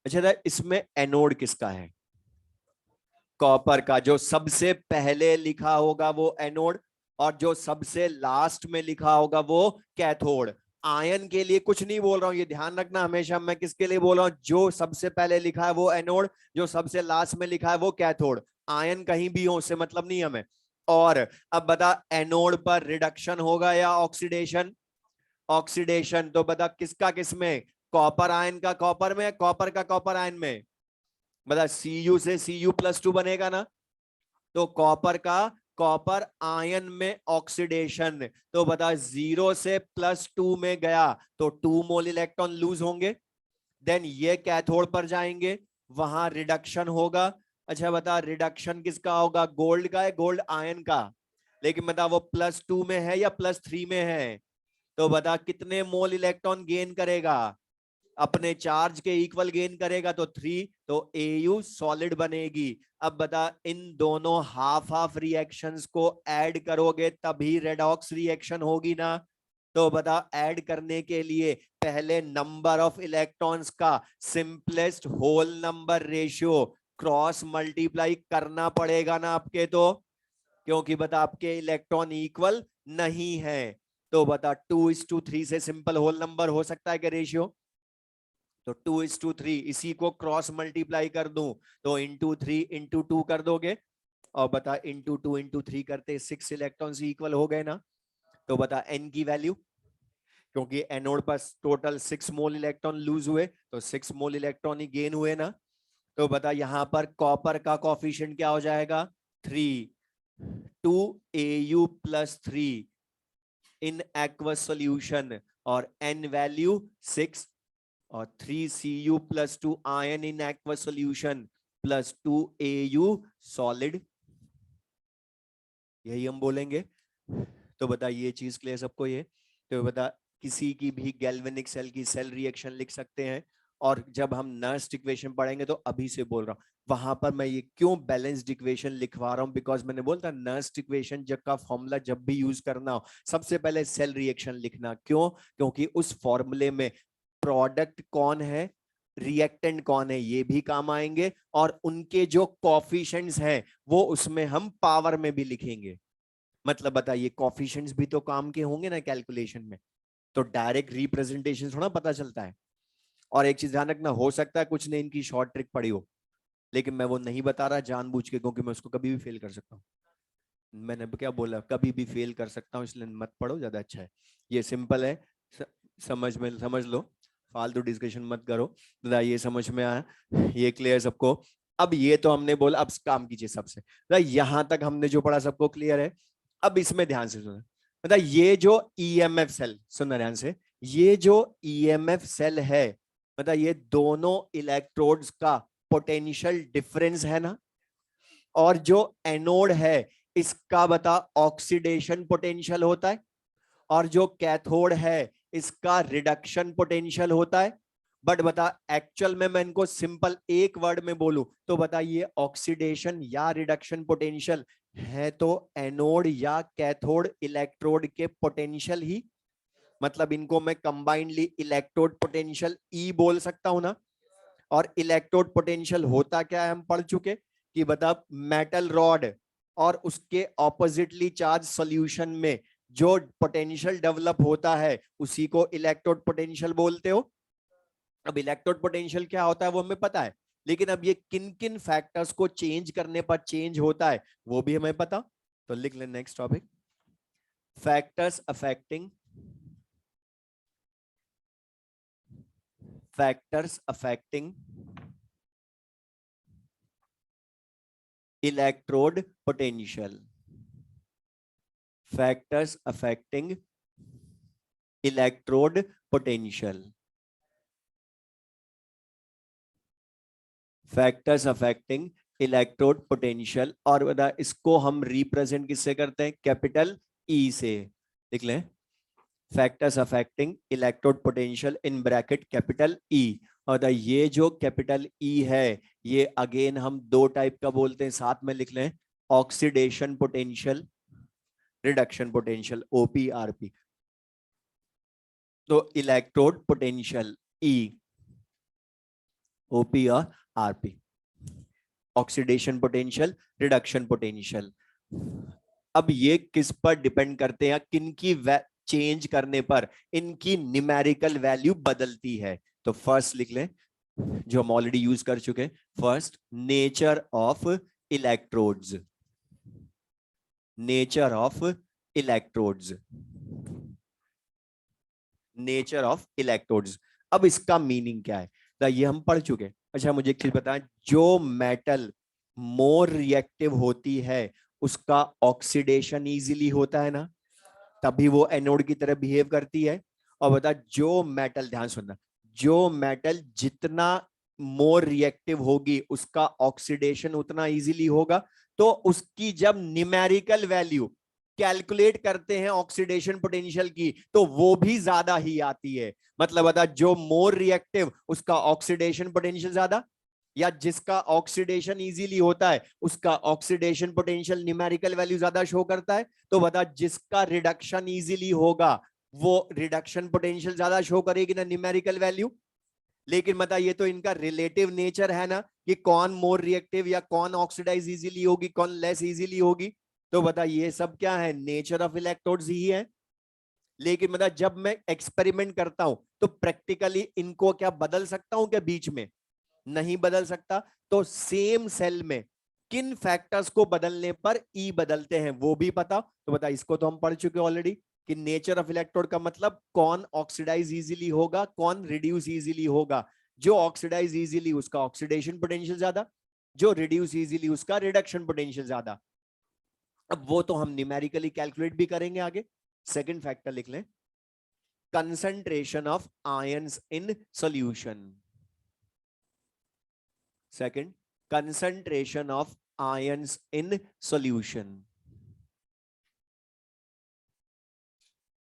अच्छा था, इसमें एनोड किसका है? कॉपर का। जो सबसे पहले लिखा होगा वो एनोड, और जो सबसे लास्ट में लिखा होगा वो कैथोड। आयन के लिए कुछ नहीं बोल रहा हूं, ये ध्यान रखना हमेशा, मैं किसके लिए बोल रहा हूं? जो सबसे पहले लिखा है वो एनोड, जो सबसे लास्ट में लिखा है वो कैथोड। आयन कहीं भी हो, उससे मतलब नहीं हमें। और अब बता, एनोड पर रिडक्शन होगा या ऑक्सीडेशन? ऑक्सीडेशन। तो बता, किसका किसमें? कॉपर आयन का कॉपर में, कॉपर का कॉपर आयन में। बता, Cu से Cu+2 बनेगा ना? तो कॉपर का कॉपर आयन में ऑक्सीडेशन। तो बता, 0 से +2 में गया तो 2 मोल इलेक्ट्रॉन लूज होंगे। देन ये कैथोड पर जाएंगे, वहां रिडक्शन होगा। अच्छा बता, रिडक्शन किसका होगा? गोल्ड का है, गोल्ड आयन का। लेकिन बता, वो +2 में है या +3 में है? तो बता, कितने मोल इलेक्ट्रॉन गेन करेगा? अपने चार्ज के इक्वल गेन करेगा, तो 3। तो Au सॉलिड बनेगी। अब बता, इन दोनों हाफ हाफ रिएक्शंस को ऐड करोगे तभी रेडॉक्स रिएक्शन होगी ना? तो बता, ऐड करने के लिए पहले नंबर ऑफ इलेक्ट्रॉन्स का simplest whole number ratio cross multiply करना पड़ेगा ना आपके? तो क्योंकि बता, आपके इलेक्ट्रॉन इक्वल नहीं है। तो बता, 2:3 से सिंपल होल नंबर हो सकता है क्या रेशियो? तो 2:3, इसी को क्रॉस मल्टीप्लाई कर दूं तो *3 × 2 कर दोगे। और बता, *2 × 3 करते 6 इलेक्ट्रॉन इक्वल हो गए ना? तो बता, एन की वैल्यू, क्योंकि एनोड पर टोटल 6 मोल इलेक्ट्रॉन लूज हुए, तो 6 मोल इलेक्ट्रॉन ही गेन हुए ना? तो बता, यहां पर कॉपर का कॉफिशिएंट क्या हो जाएगा? 3। 2Au+3 इन एक्वस सॉल्यूशन, और एन वैल्यू 6। और 3Cu+2 ion in aqueous solution plus 2Au solid, यही हम बोलेंगे। तो बता, ये चीज क्लियर सबको? ये तो बता, किसी की भी गैल्वेनिक सेल की सेल रिएक्शन लिख सकते हैं। और जब हम नर्स्ट इक्वेशन पढ़ेंगे, तो अभी से बोल रहा हूं, वहां पर मैं ये क्यों बैलेंस्ड इक्वेशन लिखवा रहा हूं, बिकॉज मैंने बोलता नर्स्ट इक्वेशन जब का फॉर्मूला जब भी यूज करना हो, सबसे पहले सेल रिएक्शन लिखना। क्यों? क्योंकि उस फॉर्मूले में प्रोडक्ट कौन है, रिएक्टेंट कौन है, ये भी काम आएंगे, और उनके जो कॉफिशिएंट्स हैं वो उसमें हम पावर में भी लिखेंगे। मतलब बताइए, कॉफिशिएंट्स भी तो काम के होंगे ना कैलकुलेशन में, तो डायरेक्ट रिप्रेजेंटेशन थोड़ा पता चलता है। और एक चीज ध्यान रखना, हो सकता है कुछ ने इनकी शॉर्ट ट्रिक पड़ी हो, लेकिन मैं वो नहीं बता रहा जानबूझ के, क्योंकि मैं उसको कभी भी फेल कर सकता हूँ। मैंने क्या बोला, कभी भी फेल कर सकता हूँ, इसलिए मत पढ़ो, ज्यादा अच्छा है। ये सिंपल है, समझ लो, फालतू डिस्कशन मत करो। दादा ये समझ में आया, ये क्लियर सबको? अब ये तो हमने बोला, अब काम कीजिए सबसे। दादा यहां तक हमने जो पढ़ा सबको क्लियर है? अब इसमें ध्यान से सुना, दादा ये जो ईएमएफ सेल, सुनना ध्यान से, ये जो ईएमएफ सेल है, मतलब ये दोनों इलेक्ट्रोड्स का पोटेंशियल डिफरेंस है ना, और जो एनोड है इसका बता ऑक्सीडेशन पोटेंशियल होता है, और जो कैथोड है इसका रिडक्शन पोटेंशियल होता है। बट बता एक्चुअल में मैं इनको सिंपल एक वर्ड में बोलूं तो बता, ये ऑक्सीडेशन या रिडक्शन पोटेंशियल है तो एनोड या कैथोड इलेक्ट्रोड के पोटेंशियल ही, मतलब इनको मैं कंबाइंडली इलेक्ट्रोड पोटेंशियल ई बोल सकता हूं ना। और इलेक्ट्रोड पोटेंशियल होता क्या है हम पढ़ चुके, कि बता मेटल रॉड और उसके ऑपोजिटली चार्ज सॉल्यूशन में जो पोटेंशियल डेवलप होता है उसी को इलेक्ट्रोड पोटेंशियल बोलते हो। अब इलेक्ट्रोड पोटेंशियल क्या होता है वो हमें पता है, लेकिन अब ये किन किन फैक्टर्स को चेंज करने पर चेंज होता है वो भी हमें पता। तो लिख ले next topic, factors affecting electrode potential, factors affecting electrode potential, factors affecting electrode potential. और बता इसको हम रिप्रेजेंट किससे करते हैं, कैपिटल ई से। लिख लें, factors affecting electrode potential in bracket capital E. और ये जो कैपिटल ई है ये अगेन हम दो टाइप का बोलते हैं, साथ में लिख लें, ऑक्सीडेशन पोटेंशियल, रिडक्शन पोटेंशियल, ओपीआरपी। तो इलेक्ट्रोड पोटेंशियल ई, ओपी और RP, oxidation potential, reduction potential. अब ये किस पर डिपेंड करते हैं, किन की चेंज करने पर इनकी न्यूमेरिकल वैल्यू बदलती है। तो फर्स्ट लिख लें जो हम ऑलरेडी यूज कर चुके, first nature of electrodes, nature of electrodes, nature of electrodes. अब इसका मीनिंग क्या है, तो ये हम पढ़ चुके। अच्छा मुझे एक चीज बताएं, जो मेटल मोर रिएक्टिव होती है उसका ऑक्सीडेशन इजीली होता है ना, तभी वो एनोड की तरह बिहेव करती है। और बता जो मेटल, ध्यान सुनना, जो मेटल जितना मोर रिएक्टिव होगी उसका ऑक्सीडेशन उतना इजीली होगा। तो उसकी जब न्यूमेरिकल वैल्यू कैलकुलेट करते हैं ऑक्सीडेशन पोटेंशियल की तो वो भी ज्यादा ही आती है। मतलब बता जो मोर रिएक्टिव उसका ऑक्सीडेशन पोटेंशियल ज्यादा, या जिसका ऑक्सीडेशन इजीली होता है उसका ऑक्सीडेशन पोटेंशियल न्यूमेरिकल वैल्यू ज्यादा शो करता है। तो बता जिसका रिडक्शन इजीली होगा वो रिडक्शन पोटेंशियल ज्यादा शो करेगी ना न्यूमेरिकल वैल्यू। लेकिन बता ये तो इनका रिलेटिव नेचर है ना, कि कौन मोर रिएक्टिव या कौन ऑक्सीडाइज इजीली होगी, कौन लेस इजीली होगी। तो बता ये सब क्या है, नेचर ऑफ इलेक्ट्रोड्स ही है। लेकिन मतलब जब मैं एक्सपेरिमेंट करता हूं तो प्रैक्टिकली इनको क्या बदल सकता हूं क्या बीच में, नहीं बदल सकता। तो सेम सेल में किन फैक्टर्स को बदलने पर ई बदलते हैं वो भी पता। तो बता इसको तो हम पढ़ चुके ऑलरेडी, कि नेचर ऑफ इलेक्ट्रोड का मतलब कौन ऑक्सीडाइज इजीली होगा, कौन रिड्यूस इजीली होगा। जो ऑक्सीडाइज इजीली उसका ऑक्सीडेशन पोटेंशियल ज्यादा, जो रिड्यूस इजीली उसका रिडक्शन पोटेंशियल ज्यादा। अब वो तो हम न्यूमेरिकली कैलकुलेट भी करेंगे आगे। सेकंड फैक्टर लिख लें, concentration of ions in solution. Second, concentration of ions in solution.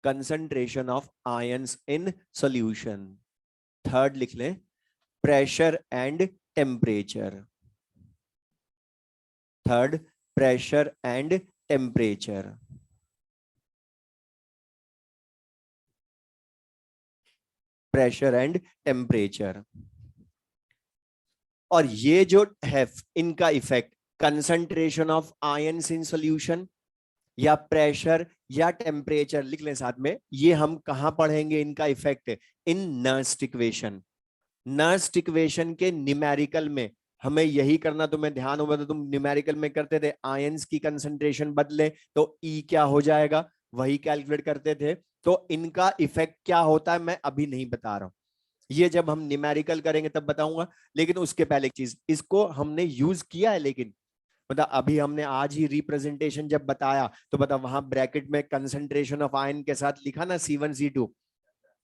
Concentration of ions in solution. Third लिख लें, pressure and temperature. Third, pressure and temperature. Pressure and temperature. और ये जो है इनका effect, concentration of ions in solution या pressure या temperature, लिख लें साथ में, ये हम कहां पढ़ेंगे इनका इफेक्ट, इन नर्स्ट इक्वेशन। नर्स्ट इक्वेशन के न्यूमेरिकल में हमें यही करना, तुम्हें ध्यान होगा तो तुम न्यूमेरिकल में करते थे, आयंस की कंसंट्रेशन बदले तो ई क्या हो जाएगा, वही कैलकुलेट करते थे। तो इनका इफेक्ट क्या होता है मैं अभी नहीं बता रहा हूं, ये जब हम न्यूमेरिकल करेंगे तब बताऊंगा। लेकिन उसके पहले एक चीज, इसको हमने यूज किया है, लेकिन मतलब अभी हमने आज ही रिप्रेजेंटेशन जब बताया तो बता वहां ब्रैकेट में कंसंट्रेशन ऑफ आयन के साथ लिखा ना C1 C2,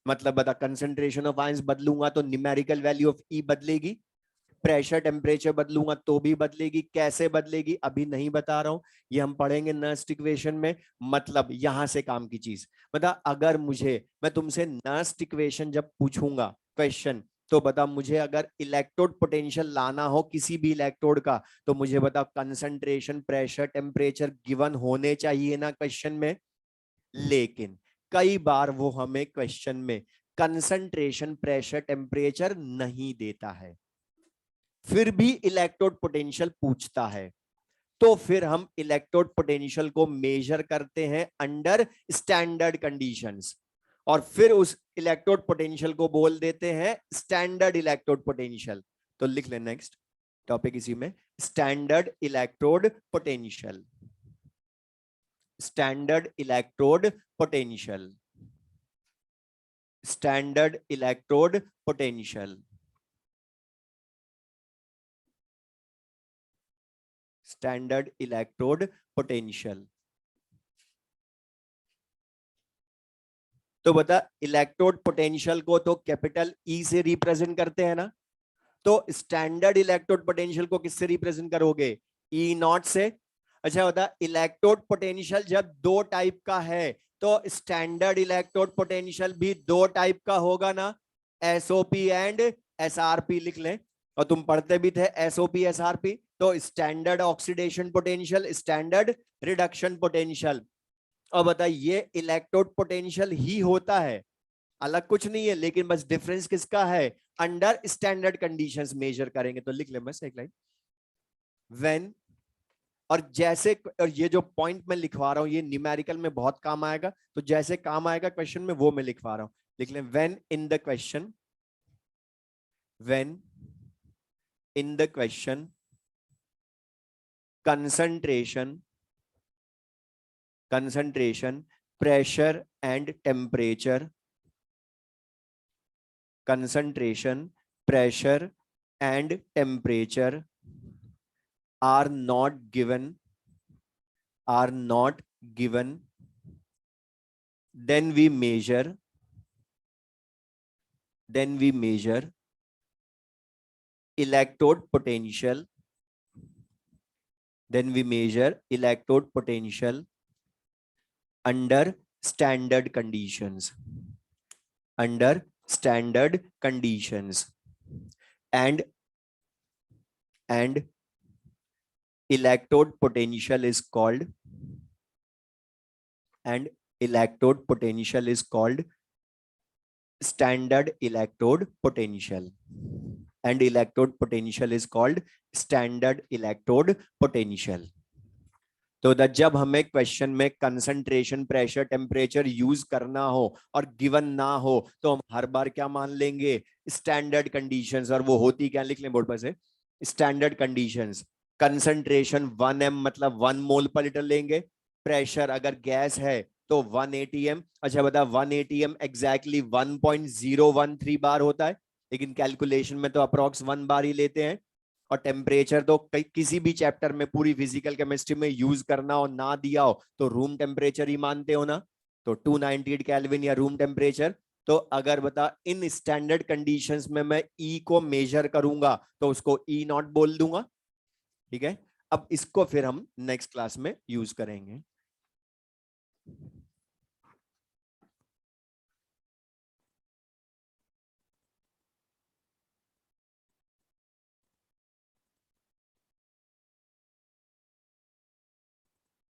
मतलब बता कंसंट्रेशन ऑफ आयंस बदलूंगा तो न्यूमेरिकल वैल्यू ऑफ ई बदलेगी, प्रेशर टेम्परेचर बदलूंगा तो भी बदलेगी, कैसे बदलेगी अभी नहीं बता रहा हूं, ये हम पढ़ेंगे नर्स्ट इक्वेशन में। मतलब यहां से काम की चीज, मतलब अगर मैं तुमसे नर्स्ट इक्वेशन जब पूछूंगा क्वेश्चन, तो बता मुझे अगर इलेक्ट्रोड पोटेंशियल लाना हो किसी भी इलेक्ट्रोड का, तो मुझे बता कंसंट्रेशन प्रेशर टेम्परेचर गिवन होने चाहिए ना क्वेश्चन में। लेकिन कई बार वो हमें क्वेश्चन में कंसंट्रेशन प्रेशर टेम्परेचर नहीं देता है, फिर भी इलेक्ट्रोड पोटेंशियल पूछता है, तो फिर हम इलेक्ट्रोड पोटेंशियल को मेजर करते हैं अंडर स्टैंडर्ड कंडीशंस, और फिर उस इलेक्ट्रोड पोटेंशियल को बोल देते हैं स्टैंडर्ड इलेक्ट्रोड पोटेंशियल। तो लिख ले नेक्स्ट टॉपिक इसी में, standard electrode potential, standard electrode potential, standard electrode potential, standard electrode potential. तो बता इलेक्ट्रोड पोटेंशियल को तो कैपिटल ई से रिप्रेजेंट करते हैं ना, तो स्टैंडर्ड इलेक्ट्रोड पोटेंशियल को किससे रिप्रेजेंट करोगे, ई नॉट से। अच्छा बता इलेक्ट्रोड पोटेंशियल जब दो टाइप का है तो स्टैंडर्ड इलेक्ट्रोड पोटेंशियल भी दो टाइप का होगा ना, एसओपी एंड एसआरपी लिख लें, और तुम पढ़ते भी थे एसओपी एसआरपी। तो standard oxidation potential, standard reduction potential. और बताइए ये इलेक्ट्रोड पोटेंशियल ही होता है, अलग कुछ नहीं है, लेकिन बस डिफरेंस किसका है, अंडर स्टैंडर्ड कंडीशंस मेजर करेंगे। तो लिख ले बस एक लाइन, व्हेन, और जैसे, और ये जो पॉइंट मैं लिखवा रहा हूं ये न्यूमेरिकल में बहुत काम आएगा, तो जैसे काम आएगा क्वेश्चन में वो मैं लिखवा रहा हूं। लिख ले when in the question, when in the question concentration, concentration pressure and temperature, concentration pressure and temperature are not given, are not given, then we measure, then we measure electrode potential, then we measure electrode potential under standard conditions, under standard conditions, and electrode potential is called, and electrode potential is called standard electrode potential, and electrode potential is called standard electrode potential। तो जब हमें question में concentration pressure temperature use करना हो और given ना हो तो हम हर बार क्या मान लेंगे, स्टैंडर्ड कंडीशंस, और वो होती क्या लिख लें बोर्ड पर से, स्टैंडर्ड कंडीशंस। कंसंट्रेशन 1 m मतलब 1 मोल पर लीटर लेंगे, प्रेशर अगर गैस है तो 1 atm। अच्छा बता 1 atm एग्जैक्टली 1.013 बार होता है, लेकिन कैलकुलेशन में तो अप्रोक्स 1 बार ही लेते हैं। और टेम्परेचर तो किसी भी चैप्टर में पूरी फिजिकल केमिस्ट्री में यूज करना हो ना दिया हो तो रूम टेम्परेचर ही मानते हो ना, तो 298 केल्विन या रूम टेम्परेचर। तो अगर बता इन स्टैंडर्ड कंडीशंस में मैं ई को मेजर करूंगा तो उसको ई नॉट बोल दूंगा, ठीक है। अब इसको फिर हम नेक्स्ट क्लास में यूज करेंगे।